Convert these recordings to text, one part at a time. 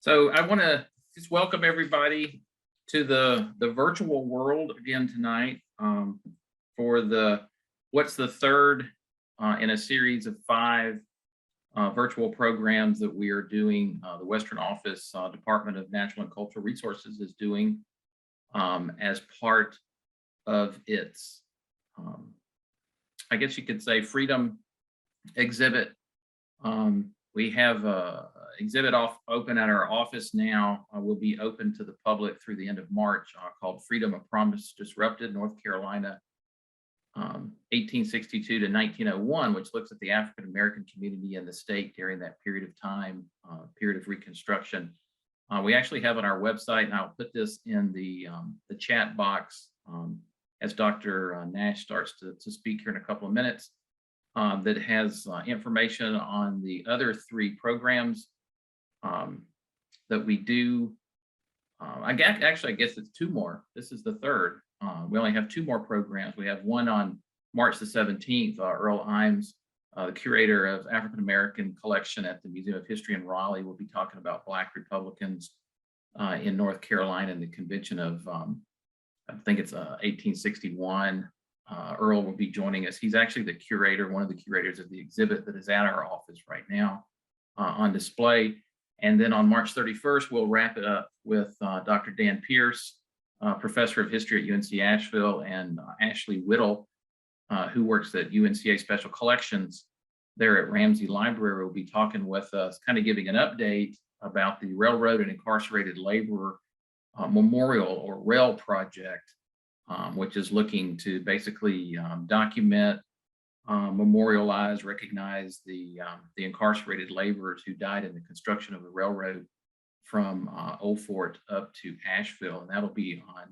So I want to just welcome everybody to the virtual world again tonight for what's the third in a series of five virtual programs that we are doing. The Western Office Department of Natural and Cultural Resources is doing as part of its, I guess you could say, Freedom exhibit. We have a exhibit open at our office now. Will be open to the public through the end of March, called Freedom, a Promise Disrupted, North Carolina, 1862 to 1901, which looks at the African American community in the state during that period of time, period of Reconstruction. We actually have on our website, and I'll put this in the chat box as Dr. Nash starts to speak here in a couple of minutes. That has information on the other three programs that we do. I guess it's two more. This is the third. We only have two more programs. We have one on March the 17th. Earl Imes, the curator of African American collection at the Museum of History in Raleigh, will be talking about Black Republicans in North Carolina and the convention of, I think it's 1861. Earl will be joining us. He's actually the curator, one of the curators of the exhibit that is at our office right now on display. And then on March 31st, we'll wrap it up with Dr. Dan Pierce, professor of history at UNC Asheville, and Ashley Whittle, who works at UNCA Special Collections there at Ramsey Library, will be talking with us, kind of giving an update about the Railroad and Incarcerated Laborer Memorial, or RAIL project, which is looking to basically document, memorialize, recognize the incarcerated laborers who died in the construction of the railroad from Old Fort up to Asheville, and that'll be on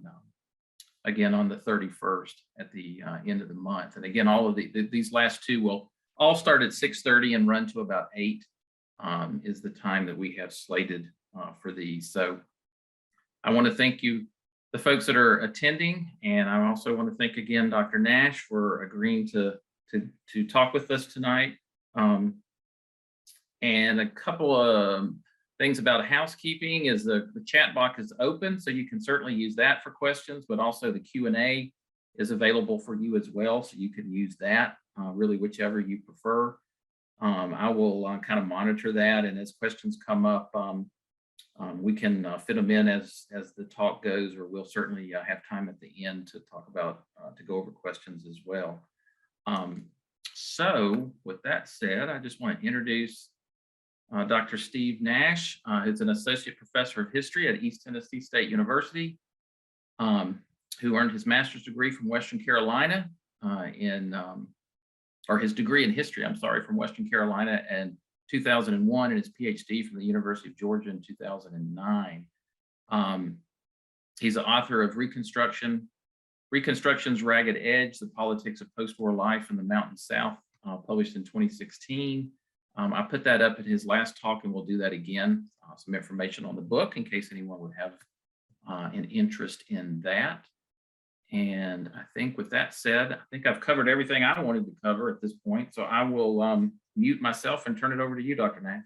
again on the 31st at the end of the month. And again, all of these last two will all start at 6:30 and run to about 8 is the time that we have slated for these. So I want to thank you, the folks that are attending, and I also want to thank again Dr. Nash for agreeing to talk with us tonight. And a couple of things about housekeeping is the chat box is open, so you can certainly use that for questions, but also the Q&A is available for you as well, so you can use that, really whichever you prefer. I will kind of monitor that, and as questions come up, we can fit them in as the talk goes, or we'll certainly have time at the end to talk about, to go over questions as well. So with that said, I just want to introduce Dr. Steve Nash, who's an associate professor of history at East Tennessee State University, who earned his master's degree from Western Carolina or his degree in history, I'm sorry, from Western Carolina in 2001, and his PhD from the University of Georgia in 2009. He's the author of Reconstruction's Ragged Edge, The Politics of Post-War Life in the Mountain South, published in 2016. I put that up in his last talk, and we'll do that again. Some information on the book in case anyone would have an interest in that. And I think with that said, I think I've covered everything I wanted to cover at this point. So I will mute myself and turn it over to you, Dr. Nash.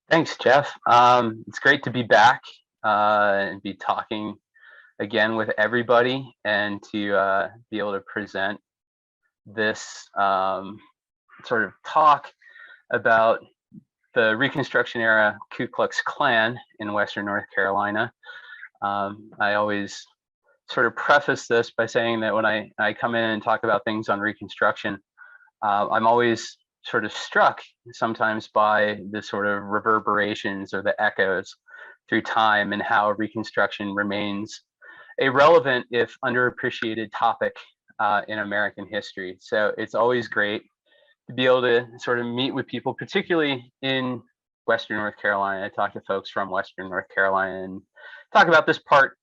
Thanks, Jeff. It's great to be back and be talking again with everybody, and to be able to present this sort of talk about the Reconstruction era Ku Klux Klan in Western North Carolina. I always sort of preface this by saying that when I come in and talk about things on Reconstruction, I'm always sort of struck sometimes by the sort of reverberations or the echoes through time, and how Reconstruction remains a relevant, if underappreciated, topic in American history. So it's always great to be able to sort of meet with people, particularly in Western North Carolina. I talk to folks from Western North Carolina and talk about this part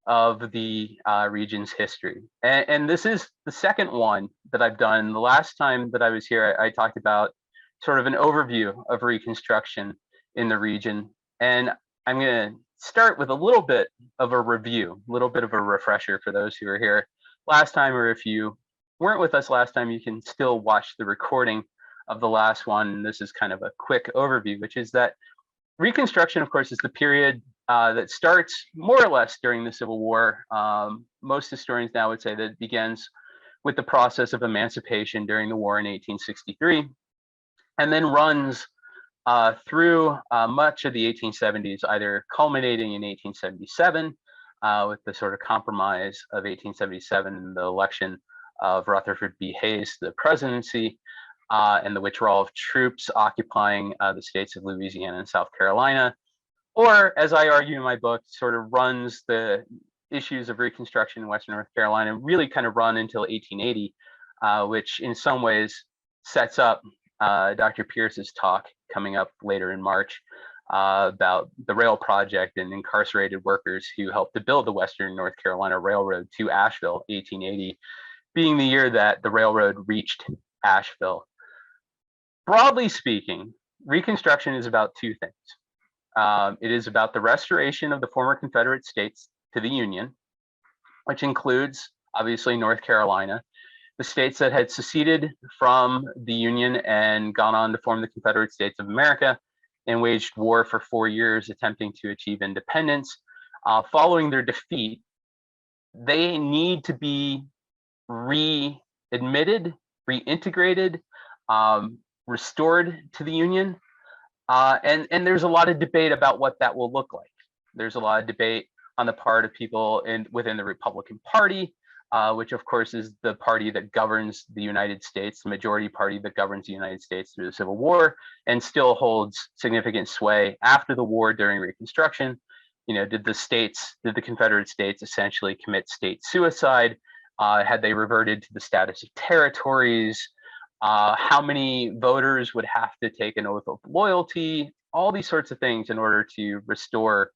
of the region's history. And this is the second one that I've done. The last time that I was here, I talked about sort of an overview of Reconstruction in the region. And I'm going to start with a little bit of a review, a little bit of a refresher for those who were here last time, or if you weren't with us last time, you can still watch the recording of the last one. This is kind of a quick overview, which is that Reconstruction, of course, is the period that starts more or less during the Civil War. Most historians now would say that it begins with the process of emancipation during the war in 1863, and then runs through much of the 1870s, either culminating in 1877 with the sort of compromise of 1877 and the election of Rutherford B. Hayes to the presidency, and the withdrawal of troops occupying the states of Louisiana and South Carolina, or, as I argue in my book, sort of runs the issues of Reconstruction in Western North Carolina really kind of run until 1880, which in some ways sets up Dr. Pierce's talk coming up later in March about the rail project and incarcerated workers who helped to build the Western North Carolina Railroad to Asheville, 1880 being the year that the railroad reached Asheville. Broadly speaking, Reconstruction is about two things. It is about the restoration of the former Confederate states to the Union, which includes, obviously, North Carolina, the states that had seceded from the Union and gone on to form the Confederate States of America and waged war for 4 years attempting to achieve independence. Following their defeat, they need to be readmitted, reintegrated, restored to the Union. And there's a lot of debate about what that will look like. There's a lot of debate on the part of people within the Republican Party, which of course is the party that governs the United States, the majority party that governs the United States through the Civil War, and still holds significant sway after the war during Reconstruction. You know, did the Confederate States essentially commit state suicide? Had they reverted to the status of territories? How many voters would have to take an oath of loyalty? All these sorts of things in order to restore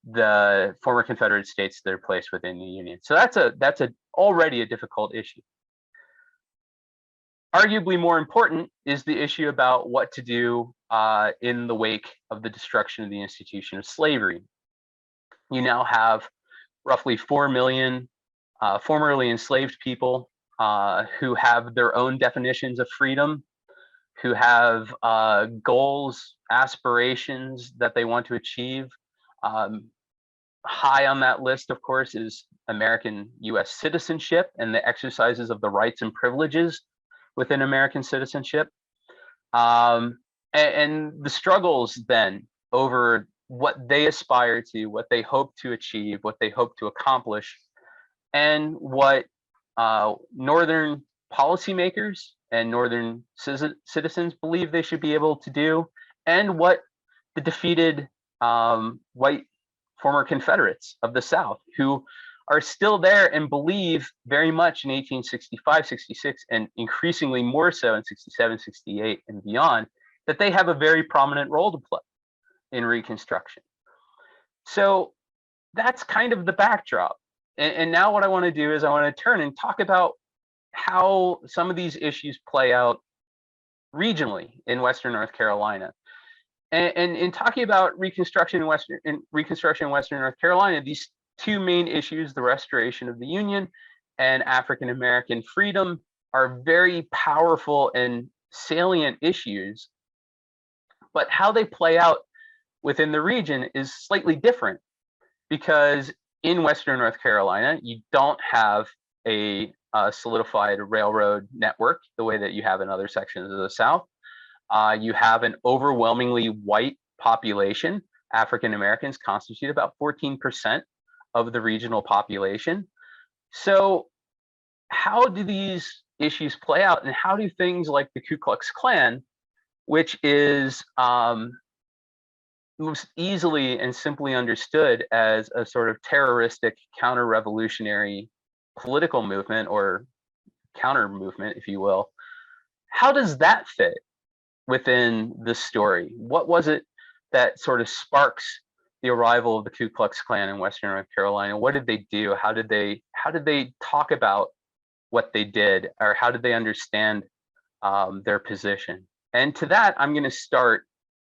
the former Confederate states to their place within the Union. So that's already a difficult issue. Arguably more important is the issue about what to do in the wake of the destruction of the institution of slavery. You now have roughly 4 million formerly enslaved people who have their own definitions of freedom, who have goals, aspirations that they want to achieve. High on that list, of course, is American U.S. citizenship and the exercises of the rights and privileges within American citizenship. And the struggles then over what they aspire to, what they hope to achieve, what they hope to accomplish, and what Northern policymakers and Northern citizens believe they should be able to do, and what the defeated white former Confederates of the South, who are still there and believe very much in 1865, 66, and increasingly more so in 67, 68, and beyond, that they have a very prominent role to play in Reconstruction. So that's kind of the backdrop. And now what I want to do is I want to turn and talk about how some of these issues play out regionally in Western North Carolina. And in talking about Reconstruction in Western North Carolina, these two main issues, the restoration of the Union and African American freedom, are very powerful and salient issues. But how they play out within the region is slightly different, because in Western North Carolina, you don't have a solidified railroad network the way that you have in other sections of the South. You have an overwhelmingly white population. African Americans constitute about 14% of the regional population. So how do these issues play out, and how do things like the Ku Klux Klan, which is most easily and simply understood as a sort of terroristic counter-revolutionary political movement, or counter movement, if you will, how does that fit within the story? What was it that sort of sparks the arrival of the Ku Klux Klan in Western North Carolina? What did they do? How did they talk about what they did, or how did they understand their position? And to that, I'm going to start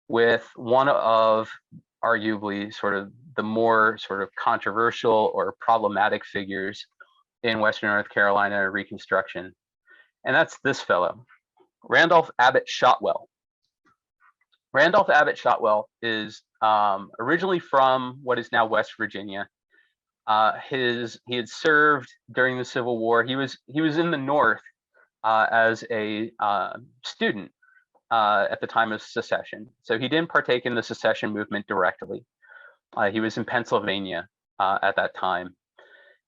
with one of arguably sort of the more sort of controversial or problematic figures in Western North Carolina Reconstruction, and that's this fellow, Randolph Abbott Shotwell. Randolph Abbott Shotwell is originally from what is now West Virginia. He had served during the Civil War. He was in the North as a student at the time of secession. So he didn't partake in the secession movement directly. He was in Pennsylvania at that time.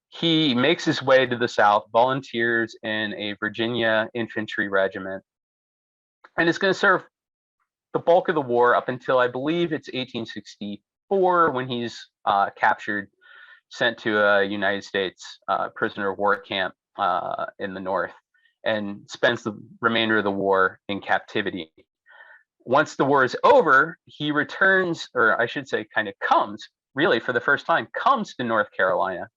He makes his way to the South, volunteers in a Virginia infantry regiment, and is going to serve the bulk of the war up until, I believe it's 1864, when he's captured, sent to a United States prisoner of war camp in the North, and spends the remainder of the war in captivity. Once the war is over, he returns, or I should say kind of comes, really for the first time, comes to North Carolina.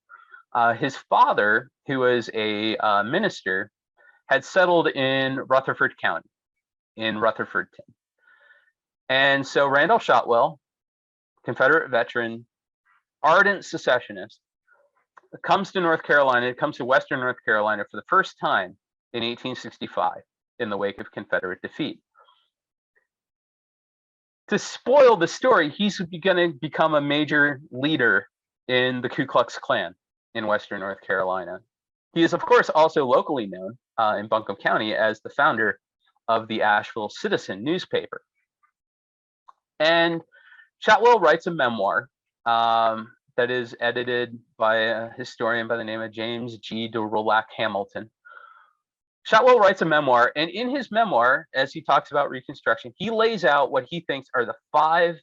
His father, who was a minister, had settled in Rutherford County, in Rutherfordton. And so Randolph Shotwell, Confederate veteran, ardent secessionist, comes to North Carolina, comes to Western North Carolina for the first time in 1865 in the wake of Confederate defeat. To spoil the story, he's going to become a major leader in the Ku Klux Klan in Western North Carolina. He is, of course, also locally known in Buncombe County as the founder of the Asheville Citizen newspaper. And Shotwell writes a memoir that is edited by a historian by the name of James G. de Rolac Hamilton. Shotwell writes a memoir, and in his memoir, as he talks about Reconstruction, he lays out what he thinks are the 5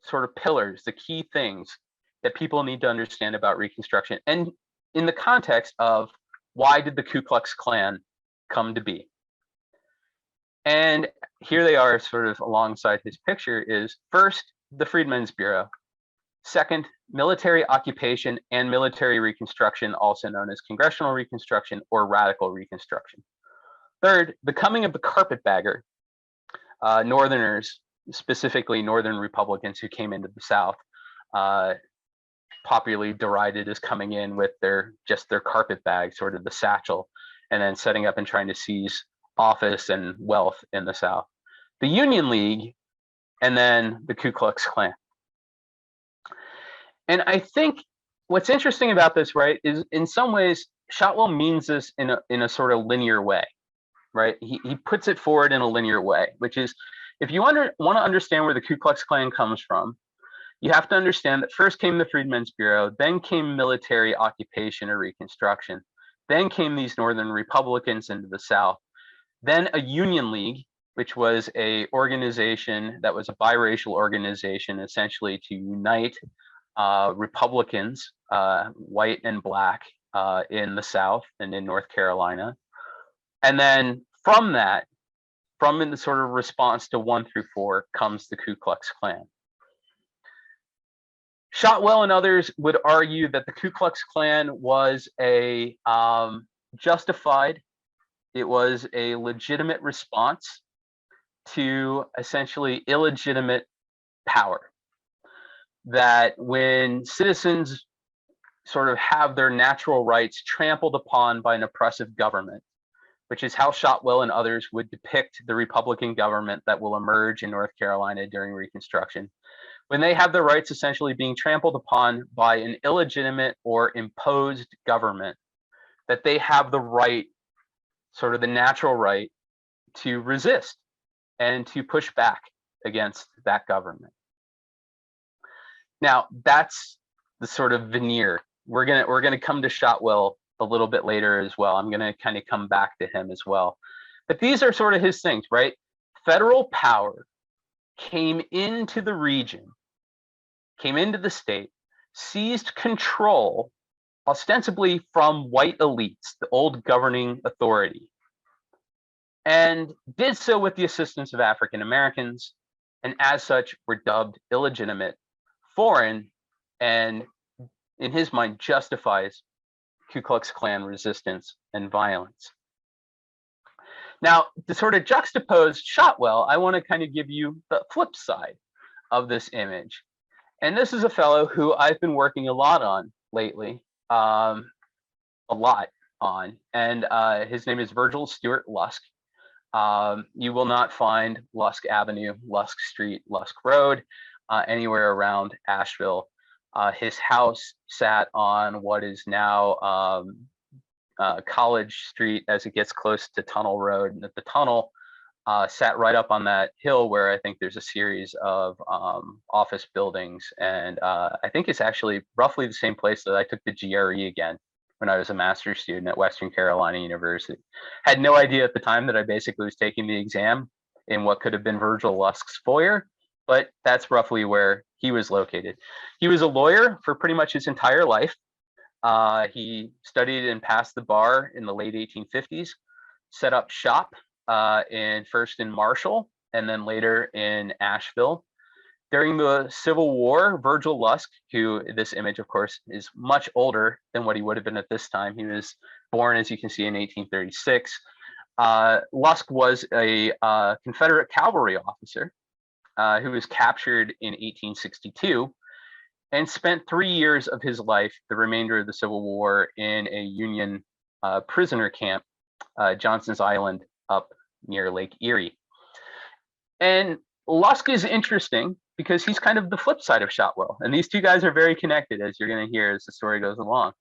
sort of pillars, the key things that people need to understand about Reconstruction, and in the context of why did the Ku Klux Klan come to be. And here they are sort of alongside his picture is, first, the Freedmen's Bureau. Second, military occupation and military reconstruction, also known as Congressional Reconstruction or Radical Reconstruction. Third, the coming of the carpetbagger, Northerners, specifically Northern Republicans who came into the South, popularly derided as coming in with their carpetbag, sort of the satchel, and then setting up and trying to seize office and wealth in the South. The Union League, and then the Ku Klux Klan. And I think what's interesting about this, right, is in some ways Shotwell means this in a sort of linear way, right? He puts it forward in a linear way, which is, if you want to understand where the Ku Klux Klan comes from, you have to understand that first came the Freedmen's Bureau, then came military occupation or Reconstruction, then came these Northern Republicans into the South, then a Union League, which was a organization that was a biracial organization, essentially to unite Republicans, white and black, in the South and in North Carolina. And then from that, from in the sort of response to 1 through 4, comes the Ku Klux Klan. Shotwell and others would argue that the Ku Klux Klan was a justified, it was a legitimate response to essentially illegitimate power. That when citizens sort of have their natural rights trampled upon by an oppressive government, which is how Shotwell and others would depict the Republican government that will emerge in North Carolina during Reconstruction, when they have their rights essentially being trampled upon by an illegitimate or imposed government, that they have the right, sort of the natural right, to resist and to push back against that government. Now, that's the sort of veneer. We're gonna come to Shotwell a little bit later as well. I'm gonna kind of come back to him as well. But these are sort of his things, right? Federal power came into the region, came into the state, seized control, ostensibly from white elites, the old governing authority, and did so with the assistance of African Americans, and as such were dubbed illegitimate, foreign, and in his mind justifies Ku Klux Klan resistance and violence. Now, to sort of juxtapose Shotwell, I want to kind of give you the flip side of this image. And this is a fellow who I've been working a lot on lately, and his name is Virgil Stuart Lusk. You will not find Lusk Avenue, Lusk Street, Lusk Road anywhere around Asheville. His house sat on what is now College Street as it gets close to Tunnel Road. And the tunnel sat right up on that hill where I think there's a series of office buildings. And I think it's actually roughly the same place that I took the GRE again when I was a master's student at Western Carolina University. Had no idea at the time that I basically was taking the exam in what could have been Virgil Lusk's foyer, but that's roughly where he was located. He was a lawyer for pretty much his entire life. He studied and passed the bar in the late 1850s, set up shop first in Marshall and then later in Asheville. During the Civil War, Virgil Lusk, who this image, of course, is much older than what he would have been at this time. He was born, as you can see, in 1836. Lusk was a Confederate cavalry officer who was captured in 1862 and spent 3 years of his life, the remainder of the Civil War, in a Union prisoner camp, Johnson's Island, up near Lake Erie. And Lusk is interesting because he's kind of the flip side of Shotwell. And these two guys are very connected, as you're going to hear as the story goes along.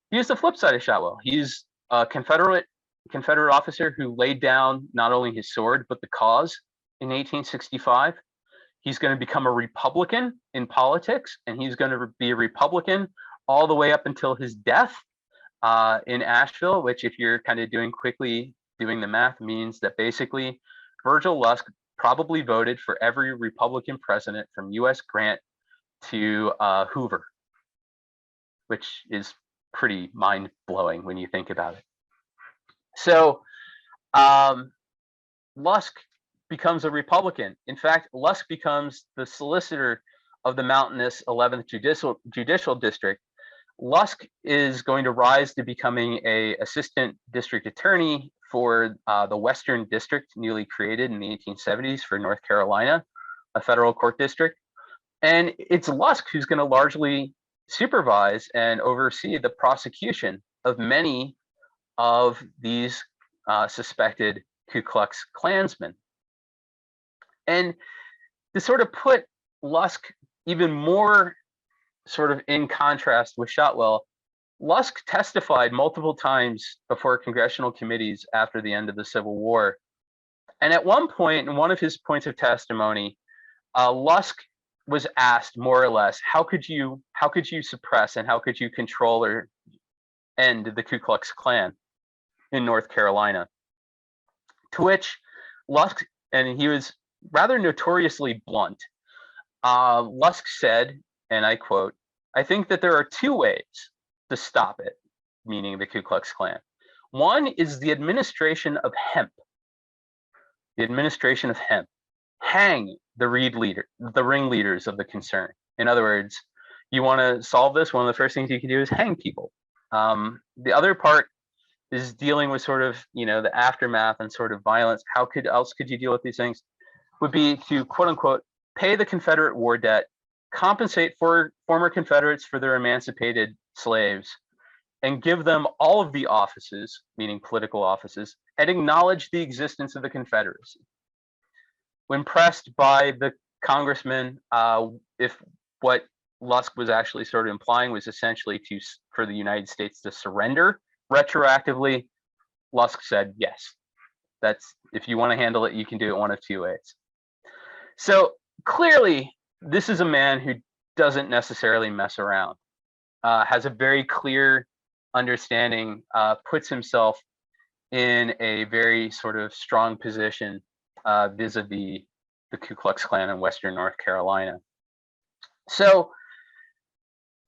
He's the flip side of Shotwell. He's a Confederate officer who laid down not only his sword, but the cause in 1865. He's going to become a Republican in politics, and he's going to be a Republican all the way up until his death in Asheville, which, if you're kind of doing the math, means that basically Virgil Lusk probably voted for every Republican president from U.S. Grant to Hoover, which is pretty mind-blowing when you think about it. So Lusk becomes a Republican. In fact, Lusk becomes the solicitor of the mountainous 11th Judicial District. Lusk is going to rise to becoming an assistant district attorney for the Western District, newly created in the 1870s for North Carolina, a federal court district. And it's Lusk who's going to largely supervise and oversee the prosecution of many of these suspected Ku Klux Klansmen. And to sort of put Lusk even more sort of in contrast with Shotwell, Lusk testified multiple times before congressional committees after the end of the Civil War. And at one point, in one of his points of testimony, Lusk was asked more or less, how could you suppress and how could you control or end the Ku Klux Klan in North Carolina? To which Lusk, and he was rather notoriously blunt, Lusk said, and I quote, "I think that there are two ways to stop it," meaning the Ku Klux Klan. One is the administration of hemp. The administration of hemp. Hang the ringleaders of the concern. In other words, you want to solve this, one of the first things you can do is hang people. The other part is dealing with sort of, the aftermath and sort of violence. How else could you deal with these things? Would be to, quote unquote, pay the Confederate war debt, compensate for former Confederates for their emancipated slaves, and give them all of the offices, meaning political offices, and acknowledge the existence of the Confederacy. When pressed by the congressman, if what Lusk was actually sort of implying was essentially for the United States to surrender retroactively, Lusk said, yes, if you want to handle it, you can do it one of two ways. So clearly, this is a man who doesn't necessarily mess around, has a very clear understanding, puts himself in a very sort of strong position vis-a-vis the Ku Klux Klan in Western North Carolina. So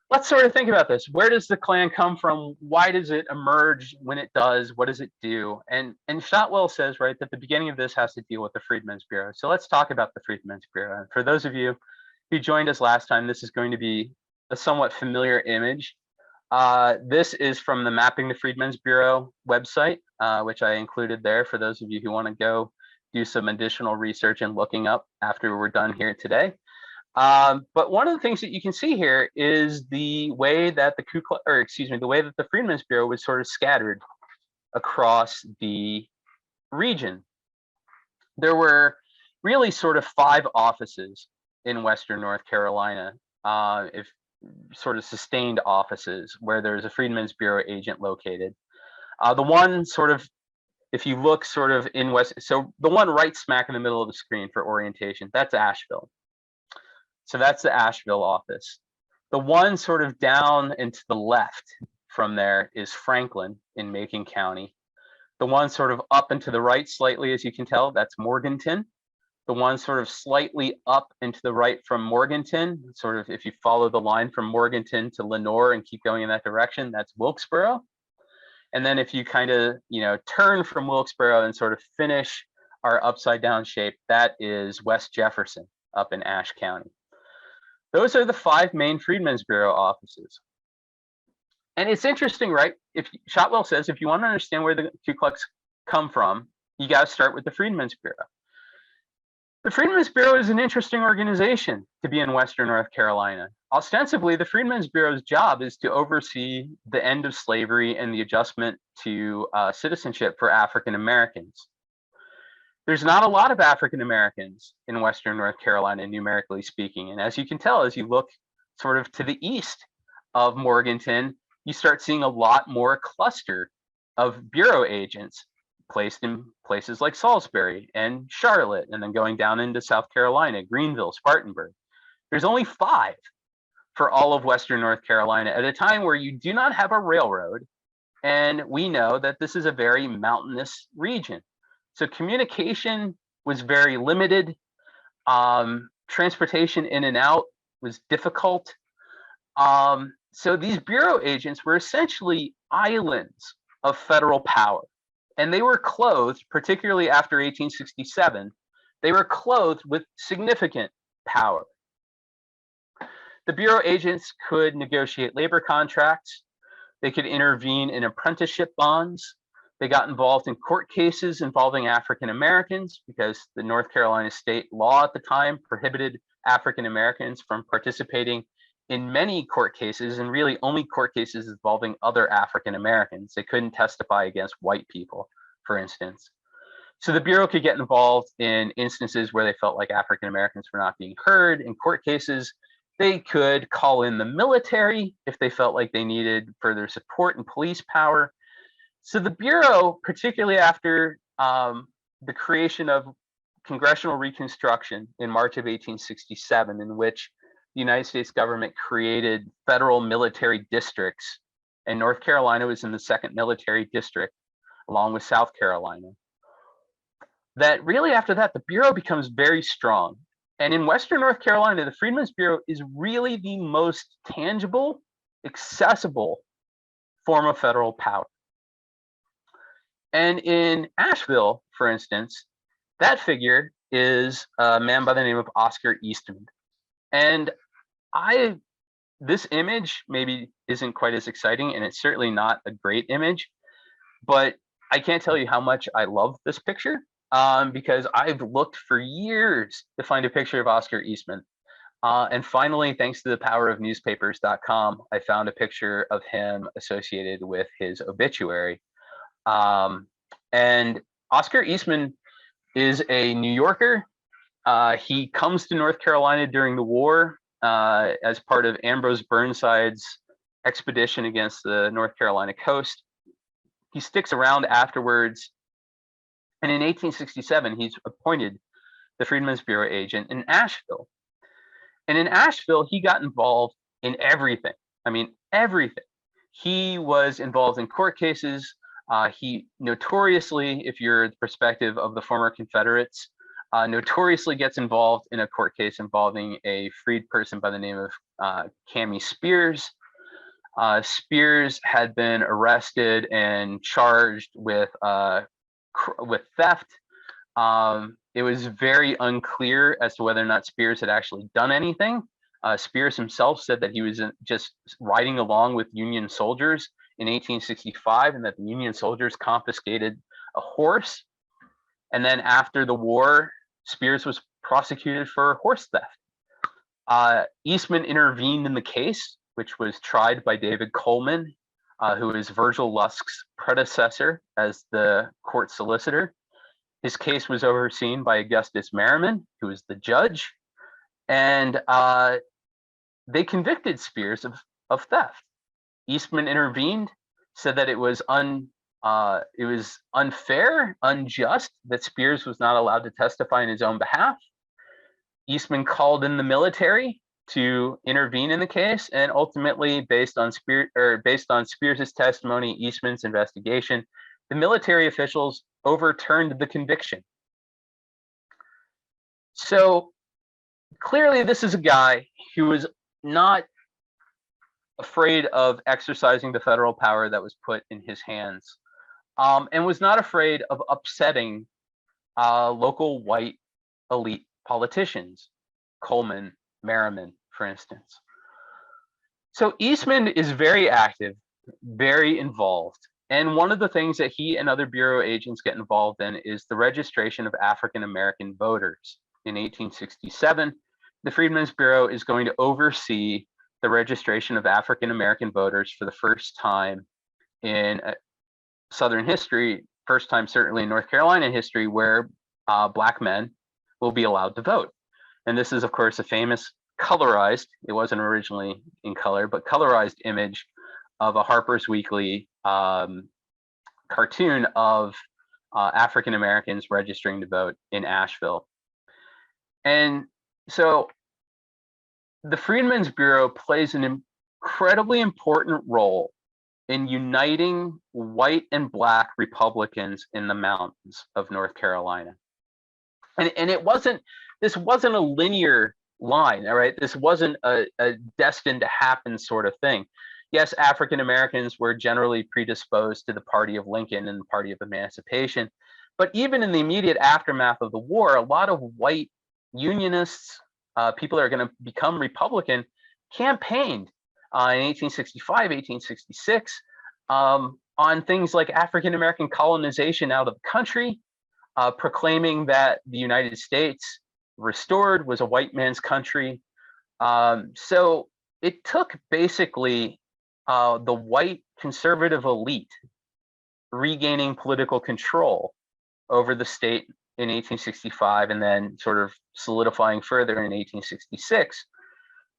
let's sort of think about this. Where does the Klan come from? Why does it emerge when it does? What does it do? And Shotwell says, right, that the beginning of this has to deal with the Freedmen's Bureau. So let's talk about the Freedmen's Bureau. And for those of you who joined us last time, this is going to be a somewhat familiar image. This is from the Mapping the Freedmen's Bureau website, which I included there for those of you who want to go do some additional research and looking up after we're done here today. But one of the things that you can see here is the way that the way that the Freedmen's Bureau was sort of scattered across the region. there were really sort of 5 offices in Western North Carolina, if sort of sustained offices where there's a Freedmen's Bureau agent located. The one sort of, if you look sort of in West, so the one right smack in the middle of the screen for orientation, that's Asheville. So that's the Asheville office. The one sort of down and to the left from there is Franklin in Macon County. The one sort of up and to the right slightly, as you can tell, that's Morganton. The one sort of slightly up and to the right from Morganton, sort of if you follow the line from Morganton to Lenoir and keep going in that direction, that's Wilkesboro. And then if you kind of, turn from Wilkesboro and sort of finish our upside down shape, that is West Jefferson up in Ashe County. Those are the 5 main Freedmen's Bureau offices. And it's interesting, right? If Shotwell says, if you want to understand where the Ku Klux come from, you got to start with the Freedmen's Bureau. The Freedmen's Bureau is an interesting organization to be in Western North Carolina. Ostensibly, the Freedmen's Bureau's job is to oversee the end of slavery and the adjustment to citizenship for African Americans. There's not a lot of African Americans in Western North Carolina, numerically speaking. And as you can tell, as you look sort of to the east of Morganton, you start seeing a lot more cluster of bureau agents placed in places like Salisbury and Charlotte, and then going down into South Carolina, Greenville, Spartanburg. There's only 5 for all of Western North Carolina at a time where you do not have a railroad. And we know that this is a very mountainous region. So communication was very limited. Transportation in and out was difficult. So these bureau agents were essentially islands of federal power. And they were clothed, particularly after 1867, they were clothed with significant power. The bureau agents could negotiate labor contracts. They could intervene in apprenticeship bonds. They got involved in court cases involving African Americans because the North Carolina state law at the time prohibited African Americans from participating in many court cases, and really only court cases involving other African Americans. They couldn't testify against white people, for instance. So the Bureau could get involved in instances where they felt like African Americans were not being heard in court cases. They could call in the military if they felt like they needed further support and police power. So the Bureau, particularly after the creation of congressional Reconstruction in March of 1867, in which the United States government created federal military districts, and North Carolina was in the 2nd military district, along with South Carolina. That really after that, the Bureau becomes very strong. And in Western North Carolina, the Freedmen's Bureau is really the most tangible, accessible form of federal power. And in Asheville, for instance, that figure is a man by the name of Oscar Eastman. And this image maybe isn't quite as exciting, and it's certainly not a great image, but I can't tell you how much I love this picture because I've looked for years to find a picture of Oscar Eastman. And finally, thanks to the power of newspapers.com, I found a picture of him associated with his obituary. And Oscar Eastman is a New Yorker. He comes to North Carolina during the war as part of Ambrose Burnside's expedition against the North Carolina coast. He sticks around afterwards. And in 1867, he's appointed the Freedmen's Bureau agent in Asheville. And in Asheville, he got involved in everything. I mean, everything. He was involved in court cases. He notoriously, if you're the perspective of the former Confederates, notoriously gets involved in a court case involving a freed person by the name of Cammie Spears. Spears had been arrested and charged with theft. It was very unclear as to whether or not Spears had actually done anything. Spears himself said that he was just riding along with Union soldiers in 1865, and that the Union soldiers confiscated a horse. And then after the war, Spears was prosecuted for horse theft. Eastman intervened in the case, which was tried by David Coleman, who is Virgil Lusk's predecessor as the court solicitor. His case was overseen by Augustus Merriman, who was the judge, and they convicted Spears of theft. Eastman intervened, said that it was unfair, unjust that Spears was not allowed to testify in his own behalf. Eastman called in the military to intervene in the case, and ultimately, based on Spears' testimony, Eastman's investigation, the military officials overturned the conviction. So clearly, this is a guy who was not afraid of exercising the federal power that was put in his hands, and was not afraid of upsetting local white elite politicians, Coleman, Merriman, for instance. So Eastman is very active, very involved. And one of the things that he and other Bureau agents get involved in is the registration of African-American voters. In 1867, the Freedmen's Bureau is going to oversee the registration of African-American voters for the first time in Southern history, first time certainly in North Carolina history, where Black men will be allowed to vote. And this is, of course, a famous colorized, it wasn't originally in color, but colorized image of a Harper's Weekly cartoon of African Americans registering to vote in Asheville. And so the Freedmen's Bureau plays an incredibly important role in uniting white and Black Republicans in the mountains of North Carolina. And this wasn't a linear line, all right? This wasn't a destined to happen sort of thing. Yes, African Americans were generally predisposed to the party of Lincoln and the party of emancipation, but even in the immediate aftermath of the war, a lot of white Unionists, people that are going to become Republican, campaigned in 1865, 1866 on things like African American colonization out of the country, proclaiming that the United States restored was a white man's country. So it took basically the white conservative elite regaining political control over the state in 1865 and then sort of solidifying further in 1866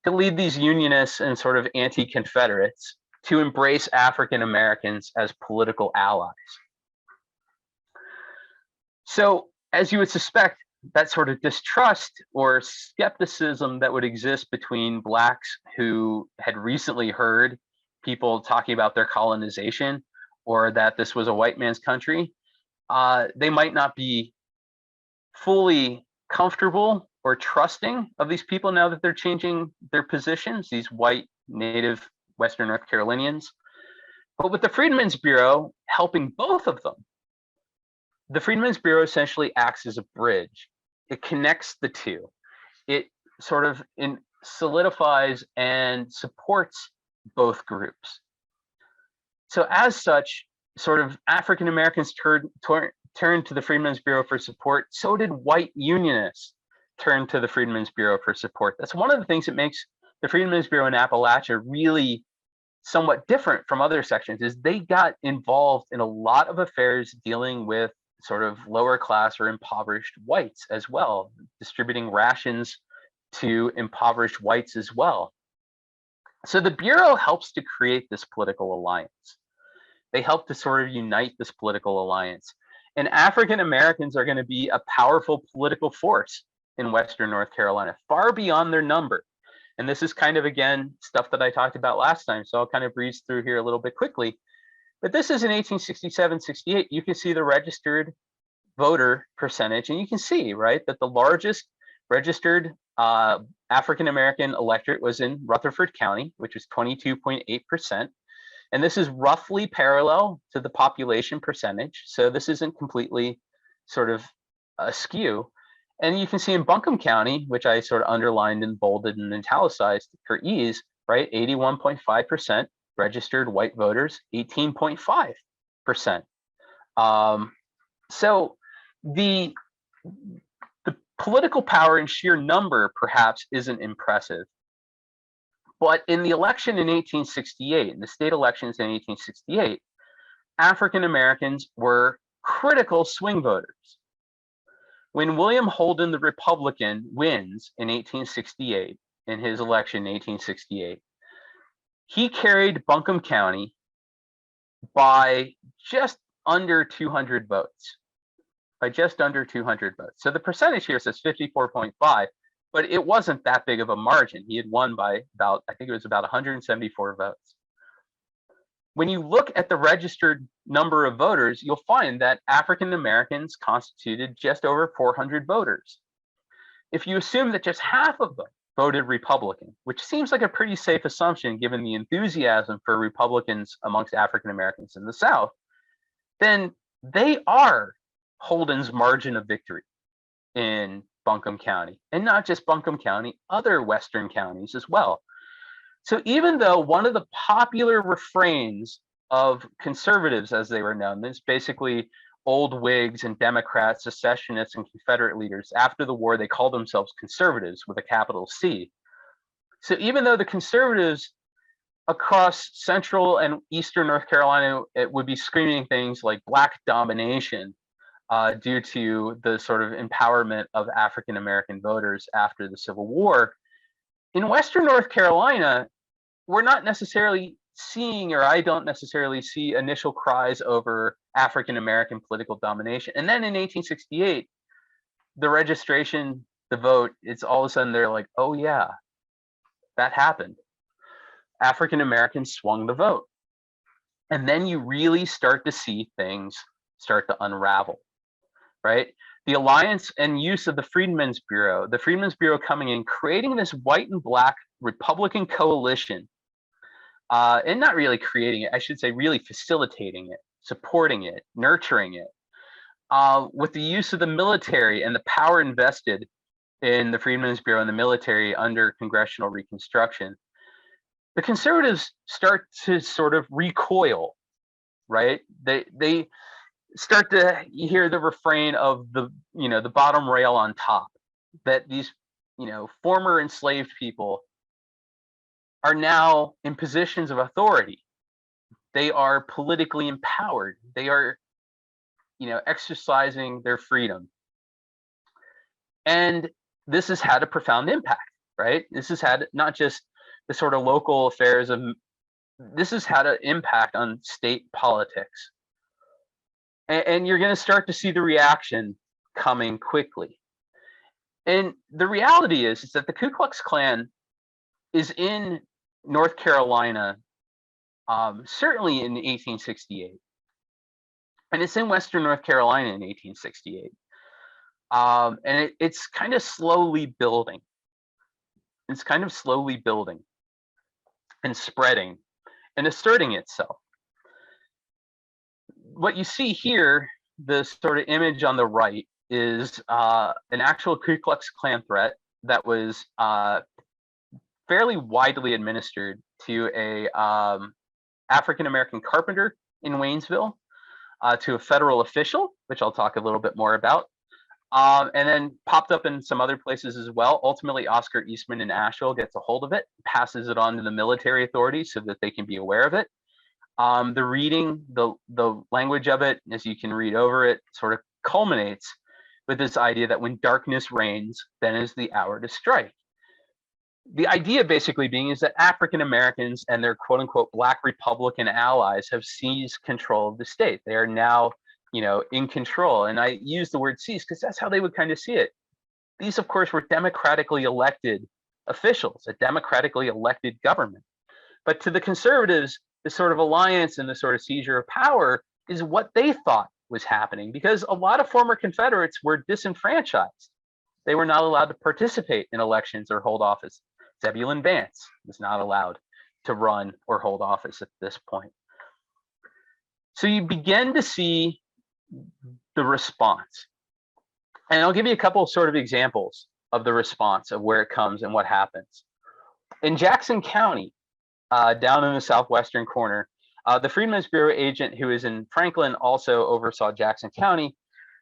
to lead these Unionists and sort of anti-Confederates to embrace African Americans as political allies. So, as you would suspect, that sort of distrust or skepticism that would exist between Blacks who had recently heard people talking about their colonization or that this was a white man's country, they might not be fully comfortable or trusting of these people now that they're changing their positions, these white native Western North Carolinians. But with the Freedmen's Bureau helping both of them, the Freedmen's Bureau essentially acts as a bridge. It connects the two. It sort of solidifies and supports both groups. So as such, sort of African Americans turned to the Freedmen's Bureau for support. So did white Unionists turn to the Freedmen's Bureau for support. That's one of the things that makes the Freedmen's Bureau in Appalachia really somewhat different from other sections, is they got involved in a lot of affairs dealing with sort of lower class or impoverished whites as well, distributing rations to impoverished whites as well. So the Bureau helps to create this political alliance. They help to sort of unite this political alliance. And African Americans are going to be a powerful political force in Western North Carolina, far beyond their number. And this is kind of, again, stuff that I talked about last time, so I'll kind of breeze through here a little bit quickly. But this is in 1867-68. You can see the registered voter percentage, and you can see, right, that the largest registered African-American electorate was in Rutherford County, which was 22.8%. And this is roughly parallel to the population percentage. So this isn't completely sort of askew. And you can see in Buncombe County, which I sort of underlined and bolded and italicized for ease, right, 81.5% registered white voters, 18.5%. So the political power in sheer number perhaps isn't impressive. But in the election in 1868, in the state elections in 1868, African Americans were critical swing voters. When William Holden, the Republican, wins in 1868, in his election in 1868, he carried Buncombe County by just under 200 votes. By just under 200 votes. So the percentage here says 54.5, but it wasn't that big of a margin. He had won by about, I think it was about 174 votes. When you look at the registered number of voters, you'll find that African Americans constituted just over 400 voters. If you assume that just half of them voted Republican, which seems like a pretty safe assumption given the enthusiasm for Republicans amongst African Americans in the South, then they are Holden's margin of victory in Buncombe County, and not just Buncombe County, other Western counties as well. So even though one of the popular refrains of conservatives, as they were known, this basically old Whigs and Democrats, secessionists and Confederate leaders, after the war, they called themselves conservatives with a capital C. So even though the conservatives across central and eastern North Carolina, it would be screaming things like black domination, due to the sort of empowerment of African American voters after the Civil War. In Western North Carolina, we're not necessarily seeing, or I don't necessarily see, initial cries over African American political domination. And then in 1868, the registration, the vote, it's all of a sudden they're like, oh yeah, that happened. African Americans swung the vote. And then you really start to see things start to unravel. Right? The alliance and use of the Freedmen's Bureau coming in, creating this white and black Republican coalition, and not really creating it, I should say really facilitating it, supporting it, nurturing it, with the use of the military and the power invested in the Freedmen's Bureau and the military under congressional Reconstruction. The conservatives start to sort of recoil, right? They start to hear the refrain of the bottom rail on top, that these former enslaved people are now in positions of authority. They are politically empowered. They are exercising their freedom, and this has had a profound impact, right? This has had not just the sort of local affairs of, this has had an impact on state politics. And you're going to start to see the reaction coming quickly. And the reality is that the Ku Klux Klan is in North Carolina, certainly in 1868. And it's in Western North Carolina in 1868. And it's kind of slowly building. It's kind of slowly building and spreading and asserting itself. What you see here, the sort of image on the right, is an actual Ku Klux Klan threat that was fairly widely administered to a African American carpenter in Waynesville, to a federal official, which I'll talk a little bit more about, and then popped up in some other places as well. Ultimately, Oscar Eastman in Asheville gets a hold of it, passes it on to the military authorities so that they can be aware of it. The reading, the language of it, as you can read over it, sort of culminates with this idea that when darkness reigns, then is the hour to strike. The idea basically being is that African Americans and their quote unquote Black Republican allies have seized control of the state. They are now, in control. And I use the word seize because that's how they would kind of see it. These, of course, were democratically elected officials, a democratically elected government. But to the conservatives, the sort of alliance and the sort of seizure of power is what they thought was happening, because a lot of former Confederates were disenfranchised. They were not allowed to participate in elections or hold office. Zebulon Vance was not allowed to run or hold office at this point. So you begin to see the response. And I'll give you a couple of sort of examples of the response of where it comes and what happens. In Jackson County, down in the southwestern corner, the Freedmen's Bureau agent who is in Franklin also oversaw Jackson County.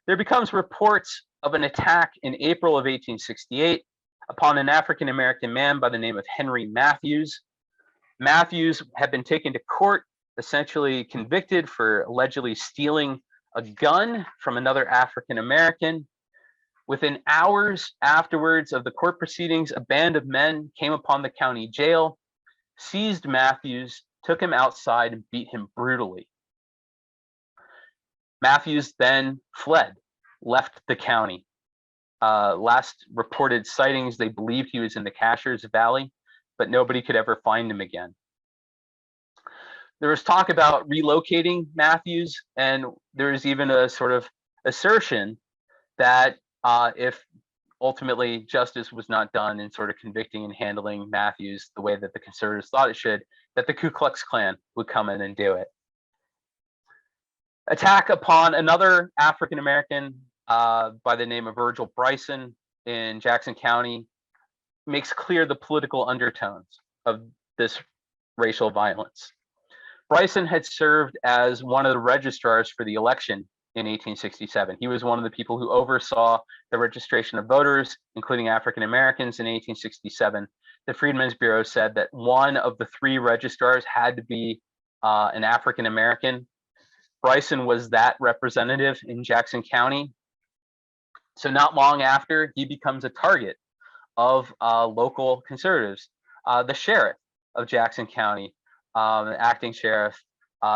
There becomes reports of an attack in April of 1868 upon an African-American man by the name of Henry Matthews. Matthews had been taken to court, essentially convicted for allegedly stealing a gun from another African-American, Within hours afterwards of the court proceedings, a band of men came upon the county jail, seized Matthews, took him outside, and beat him brutally. Matthews then fled, left the county. Last reported sightings, they believed he was in the Cashers Valley, but nobody could ever find him again. There was talk about relocating Matthews, and there was even a sort of assertion that if ultimately justice was not done in sort of convicting and handling Matthews the way that the conservatives thought it should, that the Ku Klux Klan would come in and do it. Attack upon another African-American by the name of Virgil Bryson in Jackson County makes clear the political undertones of this racial violence. Bryson had served as one of the registrars for the election in 1867. He was one of the people who oversaw the registration of voters, including African Americans, in 1867. The Freedmen's Bureau said that one of the 3 registrars had to be an African American. Bryson was that representative in Jackson County. So not long after, he becomes a target of local conservatives. The sheriff of Jackson County, acting sheriff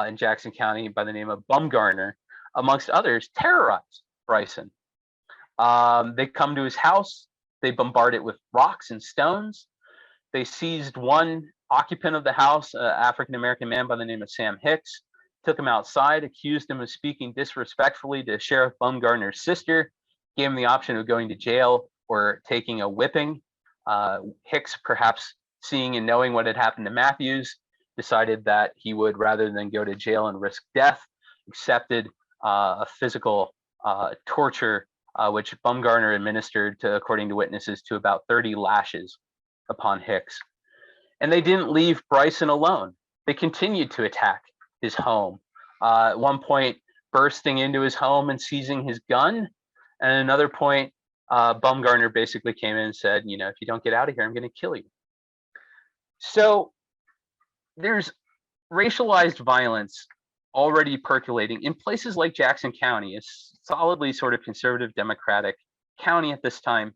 in Jackson County by the name of Bumgarner, amongst others, terrorized Bryson. They come to his house, they bombard it with rocks and stones. They seized one occupant of the house, an African-American man by the name of Sam Hicks, took him outside, accused him of speaking disrespectfully to Sheriff Bumgarner's sister, gave him the option of going to jail or taking a whipping. Hicks, perhaps seeing and knowing what had happened to Matthews, decided that he would, rather than go to jail and risk death, accepted a physical torture, which Bumgarner administered to, according to witnesses, to about 30 lashes upon Hicks. And they didn't leave Bryson alone. They continued to attack his home. At one point, bursting into his home and seizing his gun. And at another point, Bumgarner basically came in and said, you know, if you don't get out of here, I'm going to kill you. So there's racialized violence already percolating in places like Jackson County, a solidly sort of conservative Democratic county at this time,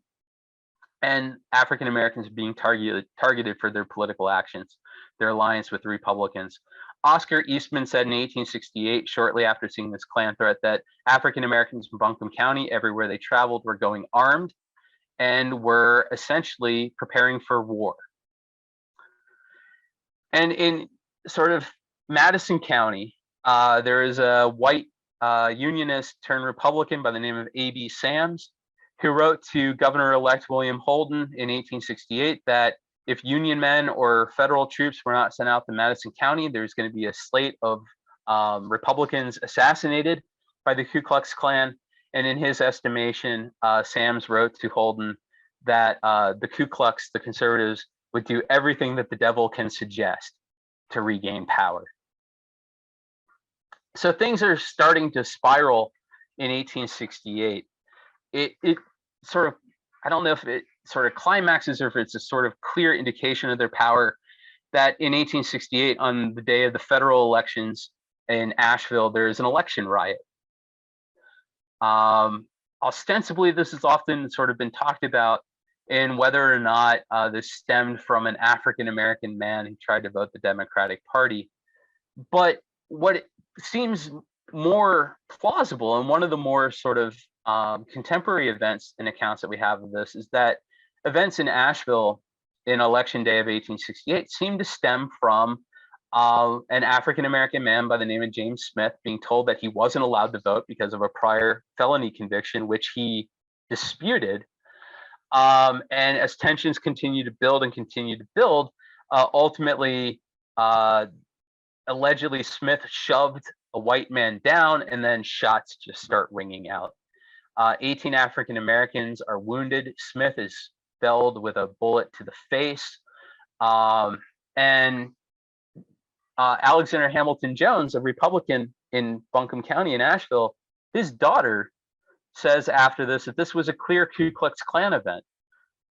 and African Americans being targeted for their political actions, their alliance with the Republicans. Oscar Eastman said in 1868, shortly after seeing this Klan threat, that African Americans in Buncombe County, everywhere they traveled, were going armed and were essentially preparing for war. And in sort of Madison County, there is a white unionist turned Republican by the name of A.B. Sams, who wrote to Governor-elect William Holden in 1868 that if Union men or federal troops were not sent out to Madison County, there's going to be a slate of Republicans assassinated by the Ku Klux Klan. And in his estimation, Sams wrote to Holden that the Ku Klux, the conservatives, would do everything that the devil can suggest to regain power. So things are starting to spiral in 1868. It sort of, I don't know if it sort of climaxes or if it's a sort of clear indication of their power, that in 1868, on the day of the federal elections in Asheville, there is an election riot. Ostensibly, this has often sort of been talked about in whether or not this stemmed from an African-American man who tried to vote the Democratic Party. But what seems more plausible, and one of the more sort of contemporary events and accounts that we have of this, is that events in Asheville in election day of 1868 seem to stem from an African-American man by the name of James Smith being told that he wasn't allowed to vote because of a prior felony conviction, which he disputed. And as tensions continue to build and continue to build, ultimately, allegedly Smith shoved a white man down, and then shots just start ringing out. 18 African Americans are wounded. Smith is felled with a bullet to the face. And Alexander Hamilton Jones, a Republican in Buncombe County in Asheville, his daughter says after this that this was a clear Ku Klux Klan event,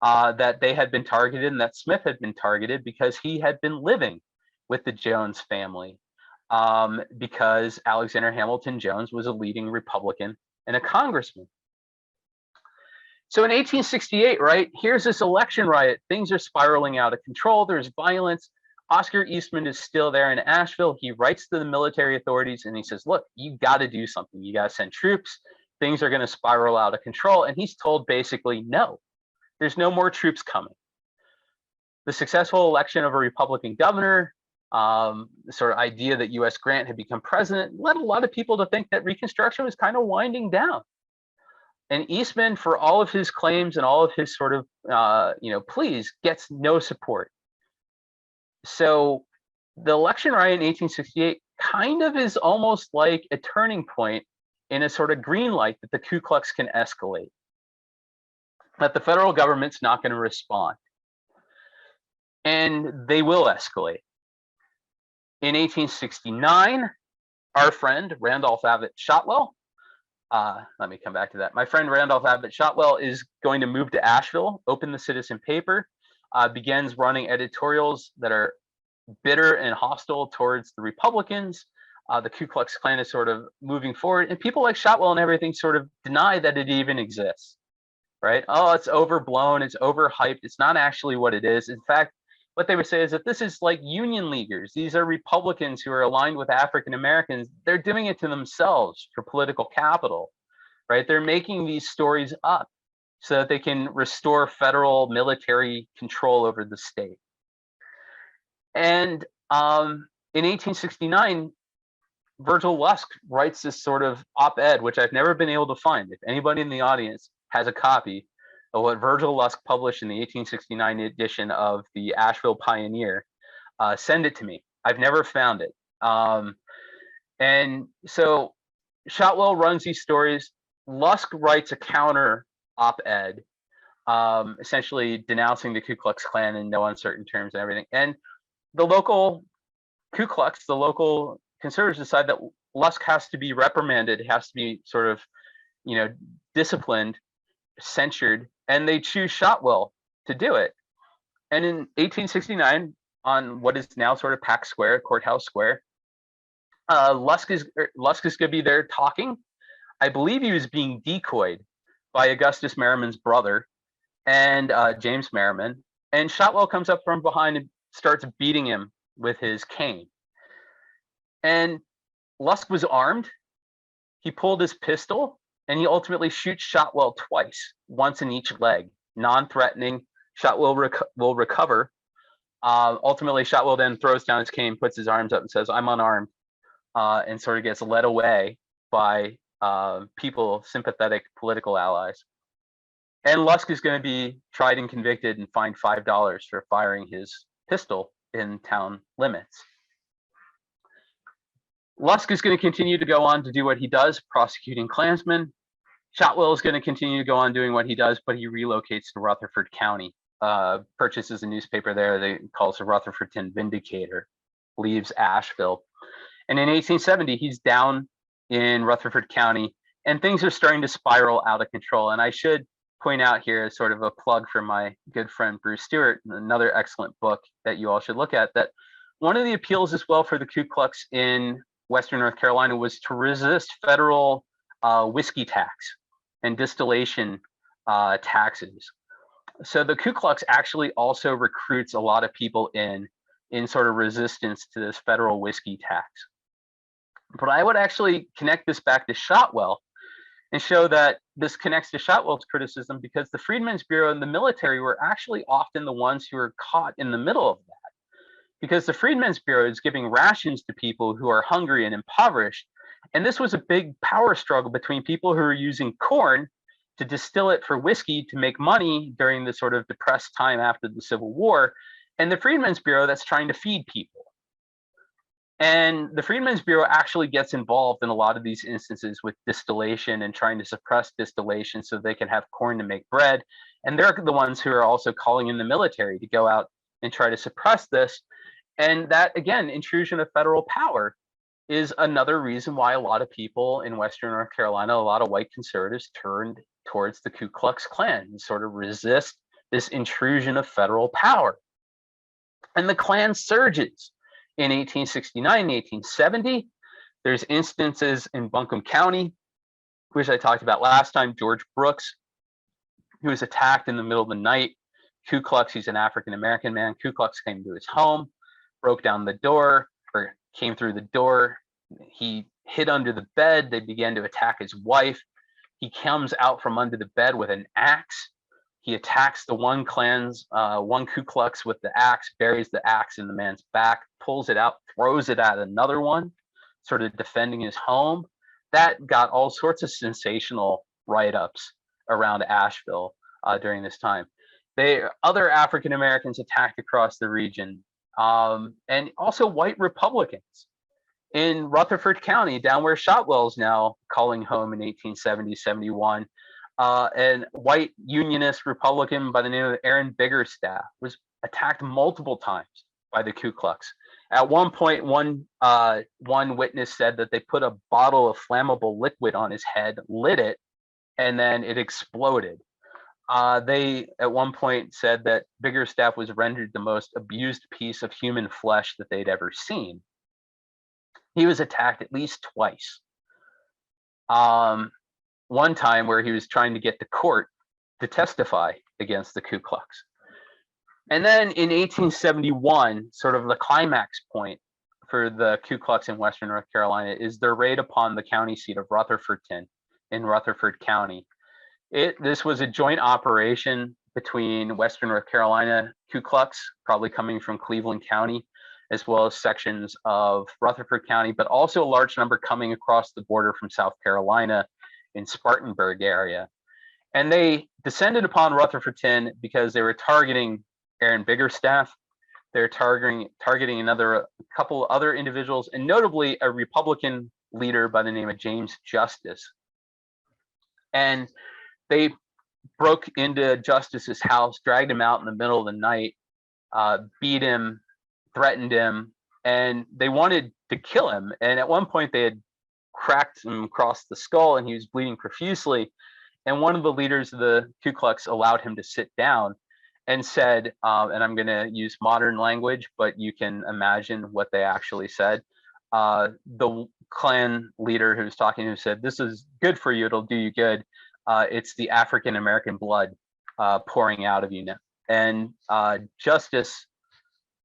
that they had been targeted and that Smith had been targeted because he had been living with the Jones family, because Alexander Hamilton Jones was a leading Republican and a congressman. So in 1868, right, here's this election riot. Things are spiraling out of control. There's violence. Oscar Eastman is still there in Asheville. He writes to the military authorities and he says, look, you got to do something. You got to send troops. Things are going to spiral out of control. And he's told basically, no, there's no more troops coming. The successful election of a Republican governor, the sort of idea that U.S. Grant had become president, led a lot of people to think that Reconstruction was kind of winding down. And Eastman, for all of his claims and all of his sort of, pleas, gets no support. So the election riot in 1868 kind of is almost like a turning point in a sort of green light that the Ku Klux can escalate, that the federal government's not going to respond. And they will escalate. In 1869, our friend Randolph Abbott Shotwell, let me come back to that. My friend Randolph Abbott Shotwell is going to move to Asheville, open the Citizen paper, begins running editorials that are bitter and hostile towards the Republicans. The Ku Klux Klan is sort of moving forward, and people like Shotwell and everything sort of deny that it even exists, right? Oh, it's overblown, it's overhyped, it's not actually what it is. In fact, what they would say is that this is like Union Leaguers. These are Republicans who are aligned with African Americans. They're doing it to themselves for political capital, right? They're making these stories up so that they can restore federal military control over the state. And in 1869, Virgil Lusk writes this sort of op-ed, which I've never been able to find. If anybody in the audience has a copy of what Virgil Lusk published in the 1869 edition of the Asheville Pioneer, send it to me. I've never found it. And so Shotwell runs these stories. Lusk writes a counter op-ed, essentially denouncing the Ku Klux Klan in no uncertain terms and everything. And the local Ku Klux, the local conservatives, decide that Lusk has to be reprimanded, has to be sort of, disciplined, censured, and they choose Shotwell to do it. And in 1869, on what is now sort of Pack Square, Courthouse Square, Lusk is going to be there talking. I believe he was being decoyed by Augustus Merriman's brother and James Merriman. And Shotwell comes up from behind and starts beating him with his cane. And Lusk was armed. He pulled his pistol and he ultimately shoots Shotwell twice, once in each leg, non-threatening. Shotwell will recover. Ultimately, Shotwell then throws down his cane, puts his arms up and says, I'm unarmed, and sort of gets led away by people, sympathetic political allies. And Lusk is going to be tried and convicted and fined $5 for firing his pistol in town limits. Lusk is going to continue to go on to do what he does, prosecuting Klansmen. Shotwell is going to continue to go on doing what he does, but he relocates to Rutherford County, purchases a newspaper there. They calls the Rutherfordton Vindicator, leaves Asheville. And in 1870, he's down in Rutherford County, and things are starting to spiral out of control. And I should point out here as sort of a plug for my good friend Bruce Stuart, another excellent book that you all should look at, that one of the appeals as well for the Ku Klux in Western North Carolina was to resist federal whiskey tax and distillation taxes. So the Ku Klux actually also recruits a lot of people in sort of resistance to this federal whiskey tax. But I would actually connect this back to Shotwell and show that this connects to Shotwell's criticism, because the Freedmen's Bureau and the military were actually often the ones who were caught in the middle of that. Because the Freedmen's Bureau is giving rations to people who are hungry and impoverished. And this was a big power struggle between people who are using corn to distill it for whiskey to make money during the sort of depressed time after the Civil War, and the Freedmen's Bureau that's trying to feed people. And the Freedmen's Bureau actually gets involved in a lot of these instances with distillation and trying to suppress distillation so they can have corn to make bread. And they're the ones who are also calling in the military to go out and try to suppress this. And that, again, intrusion of federal power is another reason why a lot of people in Western North Carolina, a lot of white conservatives, turned towards the Ku Klux Klan and sort of resist this intrusion of federal power. And the Klan surges in 1869, 1870. There's instances in Buncombe County, which I talked about last time. George Brooks He was attacked in the middle of the night. Ku Klux, he's an African-American man. Ku Klux came to his home, broke down the door, or came through the door. He hid under the bed. They began to attack his wife. He comes out from under the bed with an axe. He attacks the one Ku Klux with the axe, buries the axe in the man's back, pulls it out, throws it at another one, sort of defending his home. That got all sorts of sensational write-ups around Asheville during this time. Other African Americans attacked across the region, and also white Republicans in Rutherford County, down where Shotwell is now calling home in 1870, 71. And white Unionist Republican by the name of Aaron Biggerstaff was attacked multiple times by the Ku Klux. At one point, one witness said that they put a bottle of flammable liquid on his head, lit it, and then it exploded. They at one point said that Biggerstaff was rendered the most abused piece of human flesh that they'd ever seen. He was attacked at least twice. One time where he was trying to get to court to testify against the Ku Klux. And then in 1871, sort of the climax point for the Ku Klux in Western North Carolina is their raid upon the county seat of Rutherfordton in Rutherford County. This was a joint operation between Western North Carolina Ku Klux, probably coming from Cleveland County, as well as sections of Rutherford County, but also a large number coming across the border from South Carolina in Spartanburg area. And they descended upon Rutherfordton because they were targeting Aaron Biggerstaff. They're targeting a couple other individuals, and notably a Republican leader by the name of James Justice. And they broke into Justice's house, dragged him out in the middle of the night, beat him, threatened him, and they wanted to kill him. And at one point they had cracked him across the skull and he was bleeding profusely. And one of the leaders of the Ku Klux allowed him to sit down and said, and I'm going to use modern language, but you can imagine what they actually said. The Klan leader who was talking, who said, "This is good for you, it'll do you good. It's the African-American blood pouring out of you now." And Justice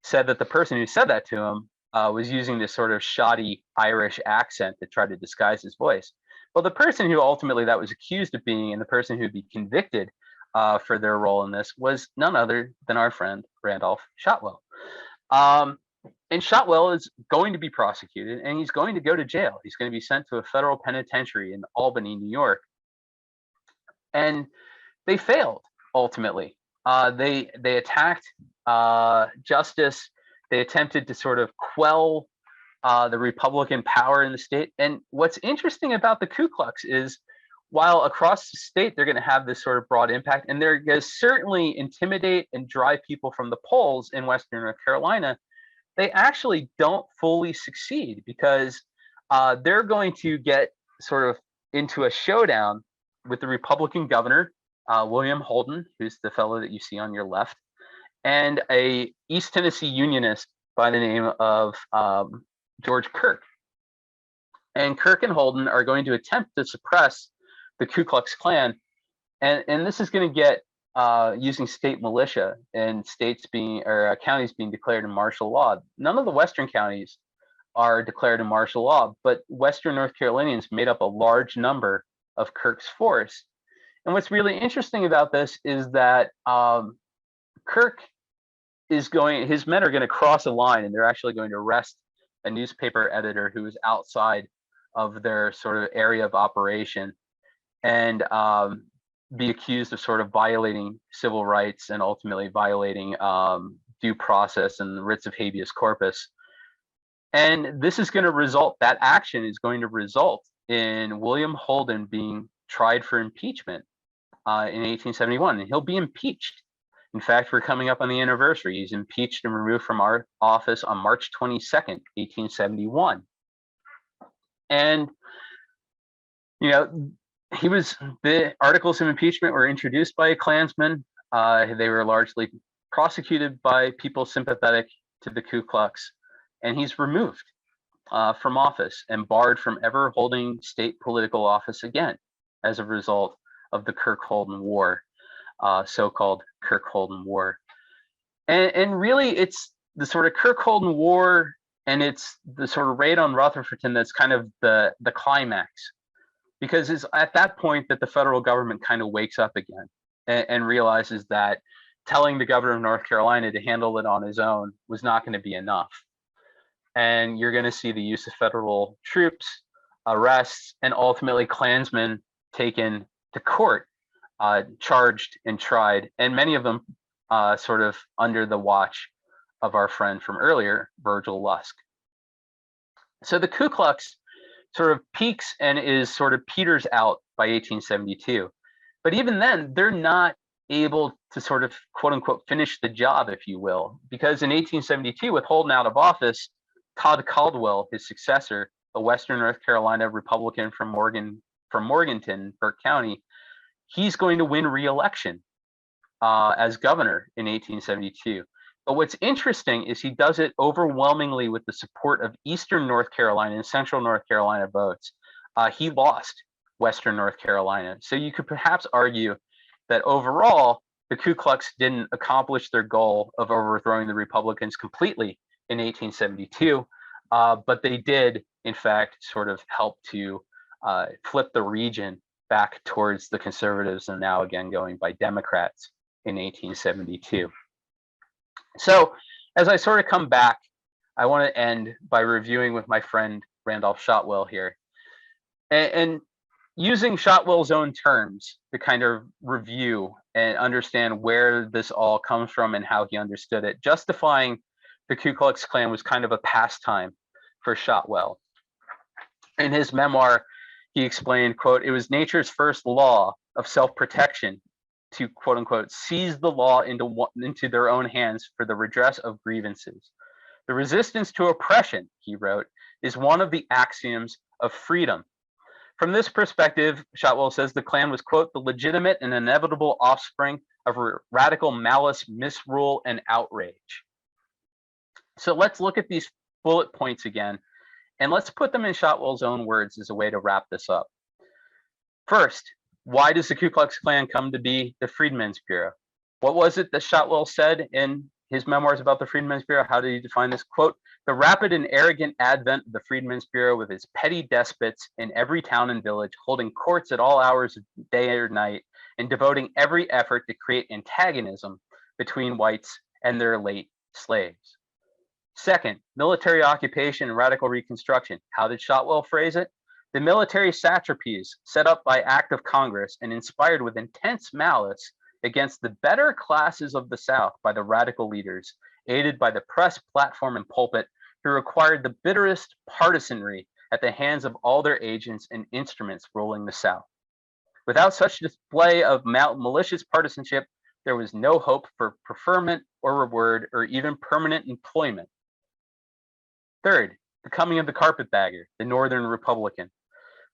said that the person who said that to him was using this sort of shoddy Irish accent to try to disguise his voice. Well, the person who ultimately that was accused of being, and the person who'd be convicted for their role in this, was none other than our friend Randolph Shotwell. And Shotwell is going to be prosecuted, and he's going to go to jail. He's going to be sent to a federal penitentiary in Albany, New York. And they failed ultimately. They attacked Justice. They attempted to sort of quell the Republican power in the state. And what's interesting about the Ku Klux is, while across the state they're going to have this sort of broad impact, and they're going to certainly intimidate and drive people from the polls in Western North Carolina, they actually don't fully succeed, because they're going to get sort of into a showdown with the Republican governor, William Holden, who's the fellow that you see on your left, and a East Tennessee Unionist by the name of George Kirk. And Kirk and Holden are going to attempt to suppress the Ku Klux Klan, and this is going to get using state militia and counties being declared in martial law. None of the Western counties are declared in martial law, but Western North Carolinians made up a large number of Kirk's force. And what's really interesting about this is that Kirk his men are going to cross a line, and they're actually going to arrest a newspaper editor who is outside of their sort of area of operation, and be accused of sort of violating civil rights and ultimately violating due process and writs of habeas corpus. And this is going to result, that action is going to result in William Holden being tried for impeachment in 1871, and he'll be impeached. In fact, we're coming up on the anniversary. He's impeached and removed from our office on March 22nd, 1871. And, the articles of impeachment were introduced by a Klansman. They were largely prosecuted by people sympathetic to the Ku Klux, and he's removed from office and barred from ever holding state political office again as a result of the Kirk Holden War. so-called Kirk Holden War. And really, it's the sort of Kirk Holden War, and it's the sort of raid on Rutherfordton that's kind of the climax, because it's at that point that the federal government kind of wakes up again and realizes that telling the governor of North Carolina to handle it on his own was not going to be enough. And you're going to see the use of federal troops, arrests, and ultimately Klansmen taken to court, charged and tried, and many of them sort of under the watch of our friend from earlier, Virgil Lusk. So the Ku Klux sort of peaks and is sort of peters out by 1872. But even then, they're not able to sort of quote unquote finish the job, if you will, because in 1872, with Holden out of office, Todd Caldwell, his successor, a Western North Carolina Republican from Morganton, Burke County, he's going to win re-election as governor in 1872. But what's interesting is he does it overwhelmingly with the support of Eastern North Carolina and Central North Carolina votes. He lost Western North Carolina. So you could perhaps argue that overall, the Ku Klux didn't accomplish their goal of overthrowing the Republicans completely in 1872, but they did, in fact, sort of help to flip the region back towards the conservatives, and now again going by Democrats in 1872. So as I sort of come back, I want to end by reviewing with my friend Randolph Shotwell here, and using Shotwell's own terms to kind of review and understand where this all comes from and how he understood it, justifying the Ku Klux Klan was kind of a pastime for Shotwell. In his memoir, he explained, quote, "It was nature's first law of self-protection to, quote unquote, seize the law into their own hands for the redress of grievances. The resistance to oppression," he wrote, "is one of the axioms of freedom." From this perspective, Shotwell says the Klan was, quote, "the legitimate and inevitable offspring of radical malice, misrule, and outrage." So let's look at these bullet points again, and let's put them in Shotwell's own words as a way to wrap this up. First, why does the Ku Klux Klan come to be the Freedmen's Bureau? What was it that Shotwell said in his memoirs about the Freedmen's Bureau? How did he define this? Quote, "The rapid and arrogant advent of the Freedmen's Bureau with its petty despots in every town and village, holding courts at all hours of day or night, and devoting every effort to create antagonism between whites and their late slaves." Second, military occupation and radical reconstruction. How did Shotwell phrase it? "The military satrapies set up by act of Congress and inspired with intense malice against the better classes of the South by the radical leaders, aided by the press, platform, and pulpit, who required the bitterest partisanry at the hands of all their agents and instruments ruling the South. Without such display of malicious partisanship, there was no hope for preferment or reward or even permanent employment." Third, the coming of the carpetbagger, the Northern Republican,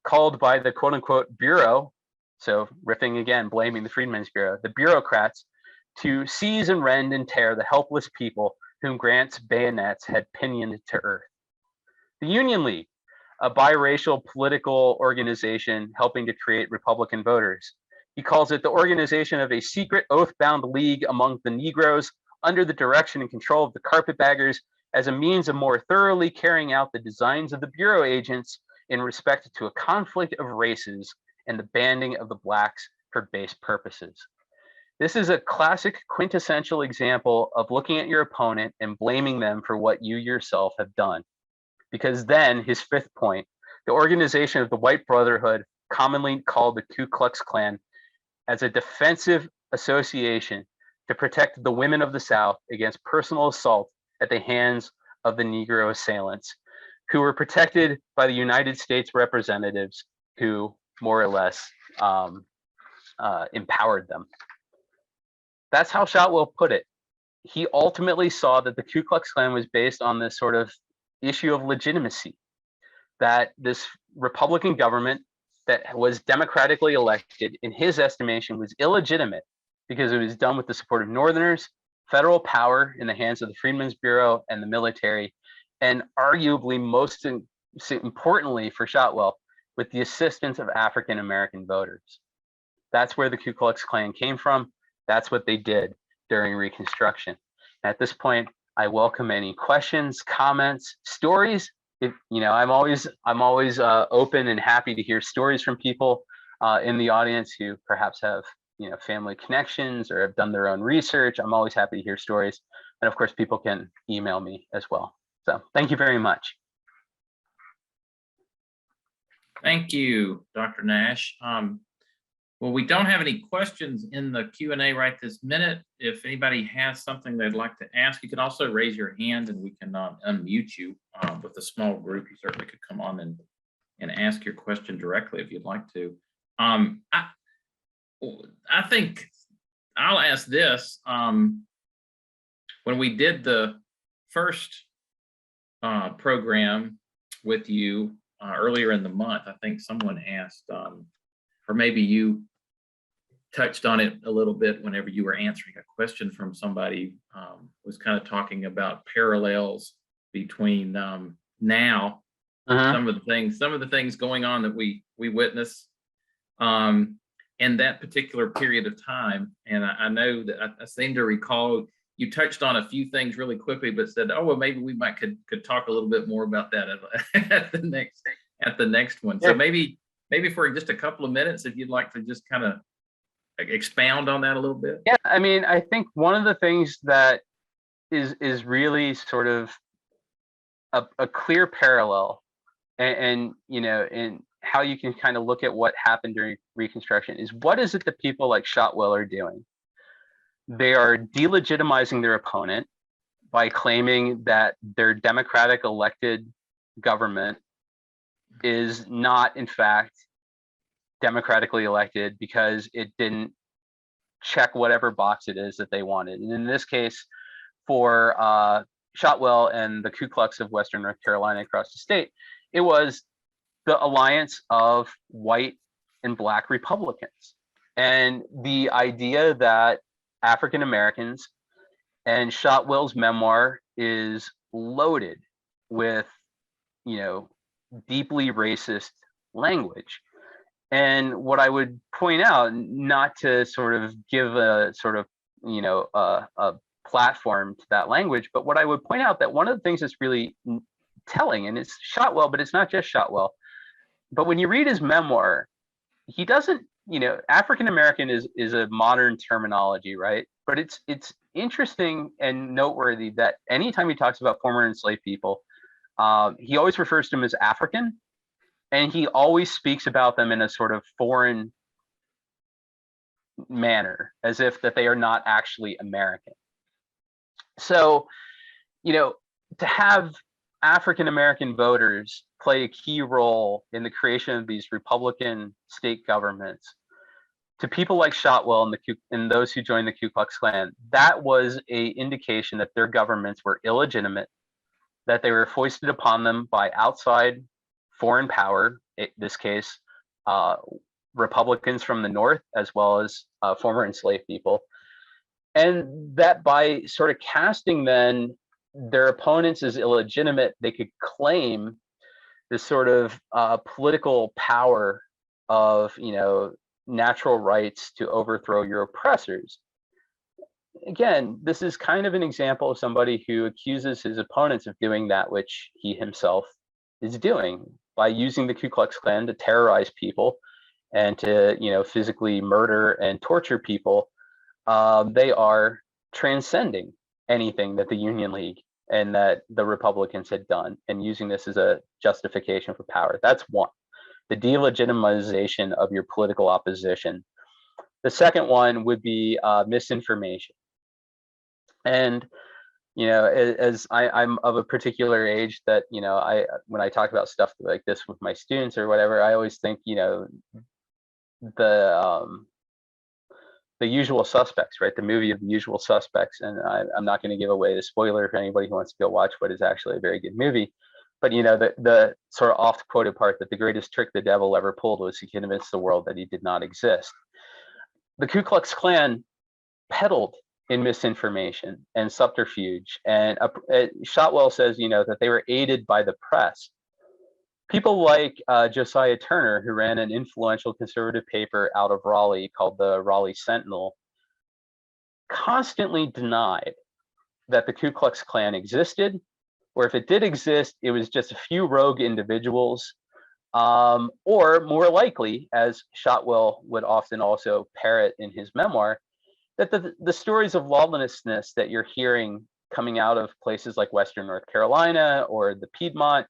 called by the quote unquote Bureau, so riffing again, blaming the Freedmen's Bureau, the bureaucrats, to seize and rend and tear the helpless people whom Grant's bayonets had pinioned to earth. The Union League, a biracial political organization helping to create Republican voters. He calls it the organization of a secret oath-bound league among the Negroes under the direction and control of the carpetbaggers as a means of more thoroughly carrying out the designs of the Bureau agents in respect to a conflict of races and the banding of the blacks for base purposes. This is a classic quintessential example of looking at your opponent and blaming them for what you yourself have done. Because then, his fifth point, the organization of the White Brotherhood, commonly called the Ku Klux Klan, as a defensive association to protect the women of the South against personal assault at the hands of the Negro assailants, who were protected by the United States representatives who more or less empowered them. That's how Shotwell put it. He ultimately saw that the Ku Klux Klan was based on this sort of issue of legitimacy, that this Republican government that was democratically elected, in his estimation, was illegitimate because it was done with the support of Northerners, federal power in the hands of the Freedmen's Bureau and the military, and arguably most importantly for Shotwell, with the assistance of African American voters. That's where the Ku Klux Klan came from. That's what they did during Reconstruction. At this point, I welcome any questions, comments, stories. If, I'm always open and happy to hear stories from people in the audience who perhaps have family connections or have done their own research. I'm always happy to hear stories, and of course, people can email me as well. So thank you very much. Thank you, Dr. Nash. Well, we don't have any questions in the Q&A right this minute. If anybody has something they'd like to ask, you can also raise your hand and we can unmute you. With a small group, you certainly could come on and ask your question directly if you'd like to. I think I'll ask this. When we did the first program with you earlier in the month, I think someone asked, or maybe you touched on it a little bit whenever you were answering a question from somebody, was kind of talking about parallels between now, some of the things going on that we witness in that particular period of time. And I know that I seem to recall you touched on a few things really quickly, but said, "Oh, well, maybe we could talk a little bit more about that at the next one." Yeah. So maybe for just a couple of minutes, if you'd like to just kind of expound on that a little bit. Yeah, I mean, I think one of the things that is really sort of a clear parallel, and how you can kind of look at what happened during Reconstruction is, what is it that people like Shotwell are doing? They are delegitimizing their opponent by claiming that their democratic elected government is not, in fact, democratically elected because it didn't check whatever box it is that they wanted. And in this case, for Shotwell and the Ku Klux of Western North Carolina across the state, it was the alliance of white and black Republicans. And the idea that African Americans, and Shotwell's memoir is loaded with, deeply racist language. And what I would point out, not to sort of give a sort of, a platform to that language, but what I would point out that one of the things that's really telling, and it's Shotwell, but it's not just Shotwell, but when you read his memoir, he doesn't, African American is a modern terminology, right? But it's interesting and noteworthy that anytime he talks about former enslaved people, he always refers to them as African, and he always speaks about them in a sort of foreign manner, as if that they are not actually American. So, to have African American voters play a key role in the creation of these Republican state governments, to people like Shotwell and those who joined the Ku Klux Klan, that was an indication that their governments were illegitimate, that they were foisted upon them by outside foreign power, in this case, Republicans from the North, as well as former enslaved people. And that by sort of casting then their opponents as illegitimate, they could claim this sort of political power of, natural rights to overthrow your oppressors. Again, this is kind of an example of somebody who accuses his opponents of doing that which he himself is doing by using the Ku Klux Klan to terrorize people and to, physically murder and torture people. They are transcending anything that the Union League and that the Republicans had done, and using this as a justification for power. That's one, the delegitimization of your political opposition. The second one would be misinformation. And, as I'm of a particular age that, when I talk about stuff like this with my students or whatever, I always think, the Usual Suspects, right? The movie of The Usual Suspects. And I'm not going to give away the spoiler for anybody who wants to go watch what is actually a very good movie. But, the sort of oft-quoted part that the greatest trick the devil ever pulled was to convince the world that he did not exist. The Ku Klux Klan peddled in misinformation and subterfuge. And Shotwell says, that they were aided by the press. People like Josiah Turner, who ran an influential conservative paper out of Raleigh called the Raleigh Sentinel, constantly denied that the Ku Klux Klan existed, or if it did exist, it was just a few rogue individuals, or more likely, as Shotwell would often also parrot in his memoir, that the stories of lawlessness that you're hearing coming out of places like Western North Carolina or the Piedmont,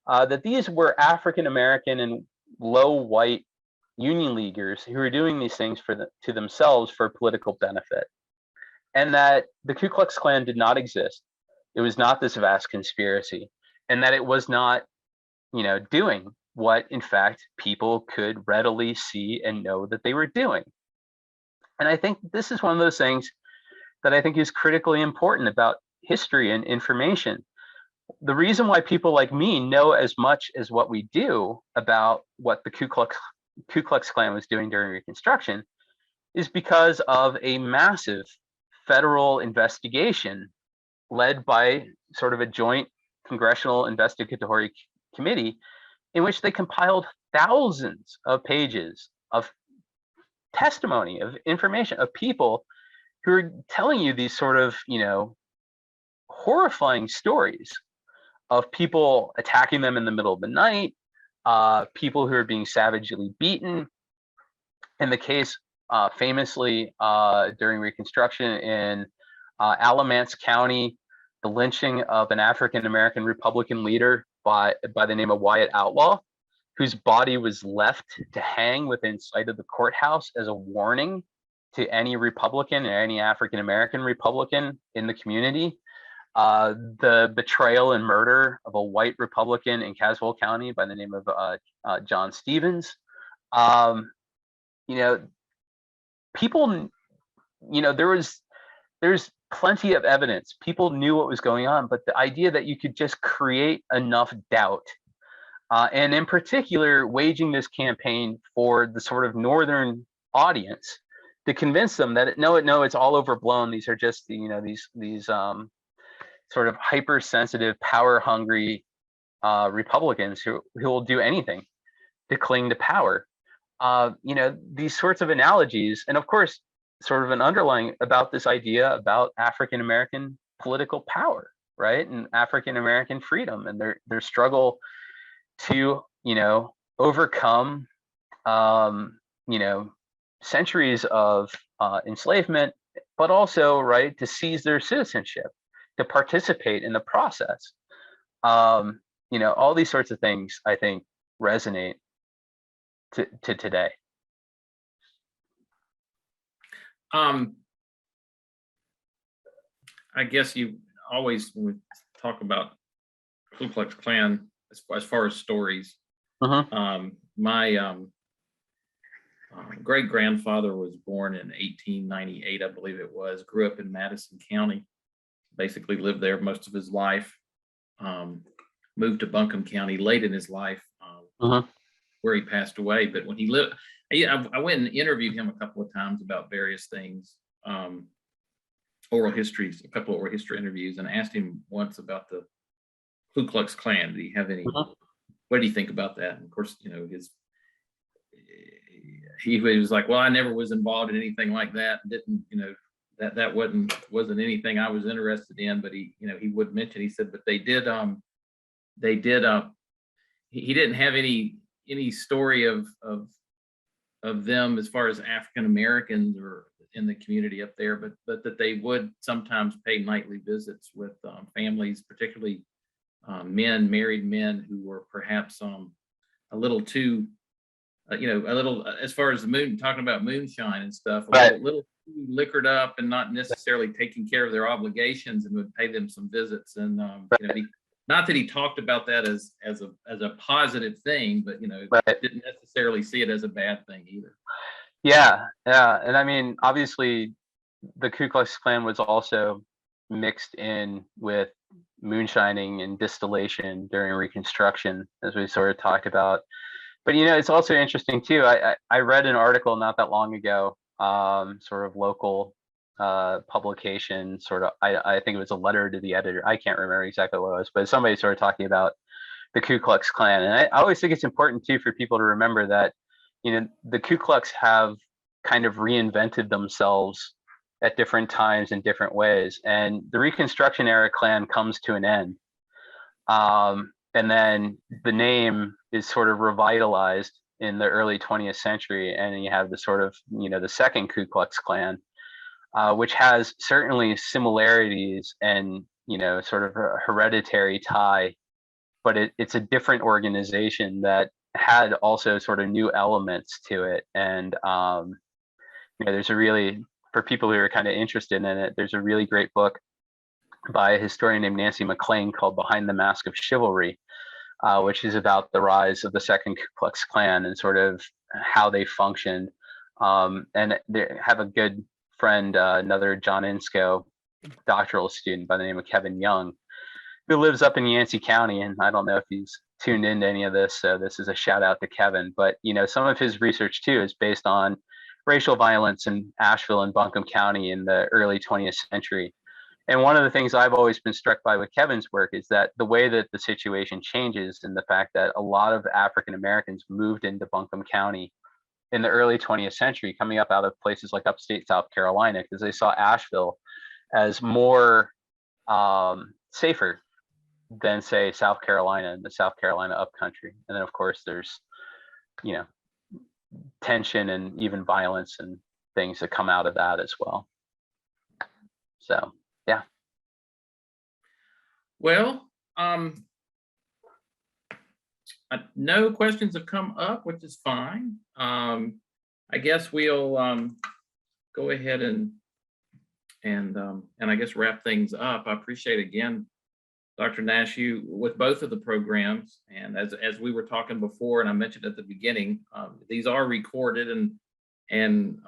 that these were African American and low white Union Leaguers who were doing these things to themselves for political benefit, and that the Ku Klux Klan did not exist. It was not this vast conspiracy, and that it was not, doing what, in fact, people could readily see and know that they were doing. And I think this is one of those things that I think is critically important about history and information. The reason why people like me know as much as what we do about what the Ku Klux Klan was doing during Reconstruction is because of a massive federal investigation led by sort of a joint congressional investigatory committee in which they compiled thousands of pages of testimony, of information, of people who are telling you these sort of, horrifying stories of people attacking them in the middle of the night, people who are being savagely beaten. In the case, famously during Reconstruction in Alamance County, the lynching of an African-American Republican leader by the name of Wyatt Outlaw, whose body was left to hang within sight of the courthouse as a warning to any Republican or any African-American Republican in the community. The betrayal and murder of a white Republican in Caswell County by the name of John Stevens. People, there's plenty of evidence. People knew what was going on, but the idea that you could just create enough doubt, and in particular, waging this campaign for the sort of northern audience to convince them that no, it's all overblown. These are just these sort of hypersensitive, power-hungry Republicans who will do anything to cling to power. These sorts of analogies, and of course, sort of an underlying about this idea about African-American political power, right, and African-American freedom, and their struggle to, overcome, centuries of enslavement, but also, right, to seize their citizenship, to participate in the process. All these sorts of things, I think, resonate to today. I guess you always, when we talk about Ku Klux Klan, as far as stories, my great grandfather was born in 1898, I believe it was, grew up in Madison County, basically lived there most of his life, moved to Buncombe County late in his life, where he passed away. But when he lived, I went and interviewed him a couple of times about various things, oral histories, a couple of oral history interviews, and asked him once about the Ku Klux Klan. Do you have any, what do you think about that? And of course, he was like, well, I never was involved in anything like that. Didn't, that wasn't anything I was interested in. But he would mention, he said, but he didn't have any story of them as far as African Americans or in the community up there, but that they would sometimes pay nightly visits with families, particularly married men who were perhaps a little too, a little, as far as talking about moonshine and stuff, a little too liquored up and not necessarily taking care of their obligations, and would pay them some visits. And not that he talked about that as a positive thing, but didn't necessarily see it as a bad thing either. Yeah, and I mean, obviously, the Ku Klux Klan was also mixed in with moonshining and distillation during Reconstruction, as we sort of talked about. But it's also interesting too. I read an article not that long ago, sort of local publication, sort of. I think it was a letter to the editor. I can't remember exactly what it was, but somebody sort of talking about the Ku Klux Klan, and I always think it's important too for people to remember that the Ku Klux have kind of reinvented themselves at different times in different ways. And the Reconstruction Era Klan comes to an end. And then the name is sort of revitalized in the early 20th century. And you have the sort of, the second Ku Klux Klan, which has certainly similarities and, sort of a hereditary tie, but it's a different organization that had also sort of new elements to it. And, there's a really, for people who are kind of interested in it, there's a really great book by a historian named Nancy McLean called Behind the Mask of Chivalry, which is about the rise of the second Ku Klux Klan and sort of how they functioned. And they have a good friend, another John Insco doctoral student by the name of Kevin Young, who lives up in Yancey County. And I don't know if he's tuned into any of this, so this is a shout out to Kevin. But, some of his research too is based on racial violence in Asheville and Buncombe County in the early 20th century. And one of the things I've always been struck by with Kevin's work is that the way that the situation changes and the fact that a lot of African Americans moved into Buncombe County in the early 20th century, coming up out of places like upstate South Carolina, because they saw Asheville as more safer than, say, South Carolina and the South Carolina upcountry. And then, of course, there's, tension and even violence and things that come out of that as well. So, yeah. Well, no questions have come up, which is fine. I guess we'll go ahead and I guess wrap things up. I appreciate again, Dr. Nash, you with both of the programs, and as we were talking before, and I mentioned at the beginning, these are recorded, and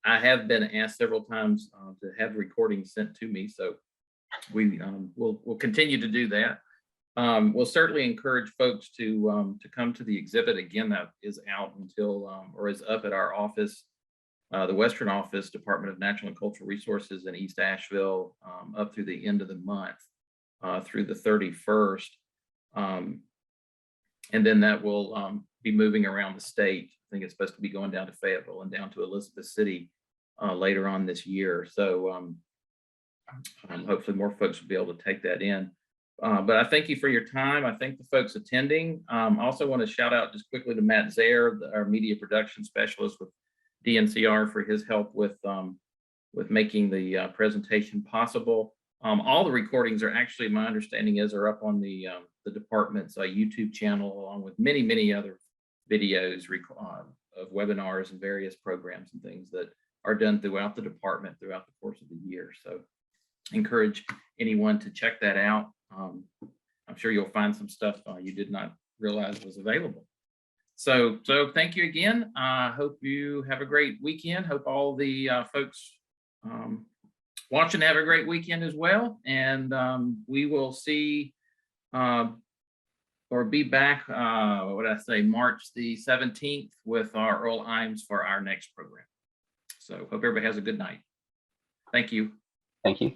I have been asked several times to have recordings sent to me, so we'll continue to do that. We'll certainly encourage folks to come to the exhibit again. That is out until or is up at our office, the Western Office, Department of Natural and Cultural Resources in East Asheville, up through the end of the month. Through the 31st, and then that will be moving around the state. I think it's supposed to be going down to Fayetteville and down to Elizabeth City later on this year. So hopefully more folks will be able to take that in. But I thank you for your time. I thank the folks attending. I also want to shout out just quickly to Matt Zaire, our media production specialist with DNCR, for his help with making the presentation possible. All the recordings are actually, my understanding is, are up on the department's YouTube channel, along with many other videos of webinars and various programs and things that are done throughout the department throughout the course of the year. So encourage anyone to check that out. I'm sure you'll find some stuff you did not realize was available. So thank you again. I hope you have a great weekend. Hope all the folks watching have a great weekend as well. And we will see or be back, what did I say, March the 17th with our Earl Imes for our next program. So hope everybody has a good night. Thank you. Thank you.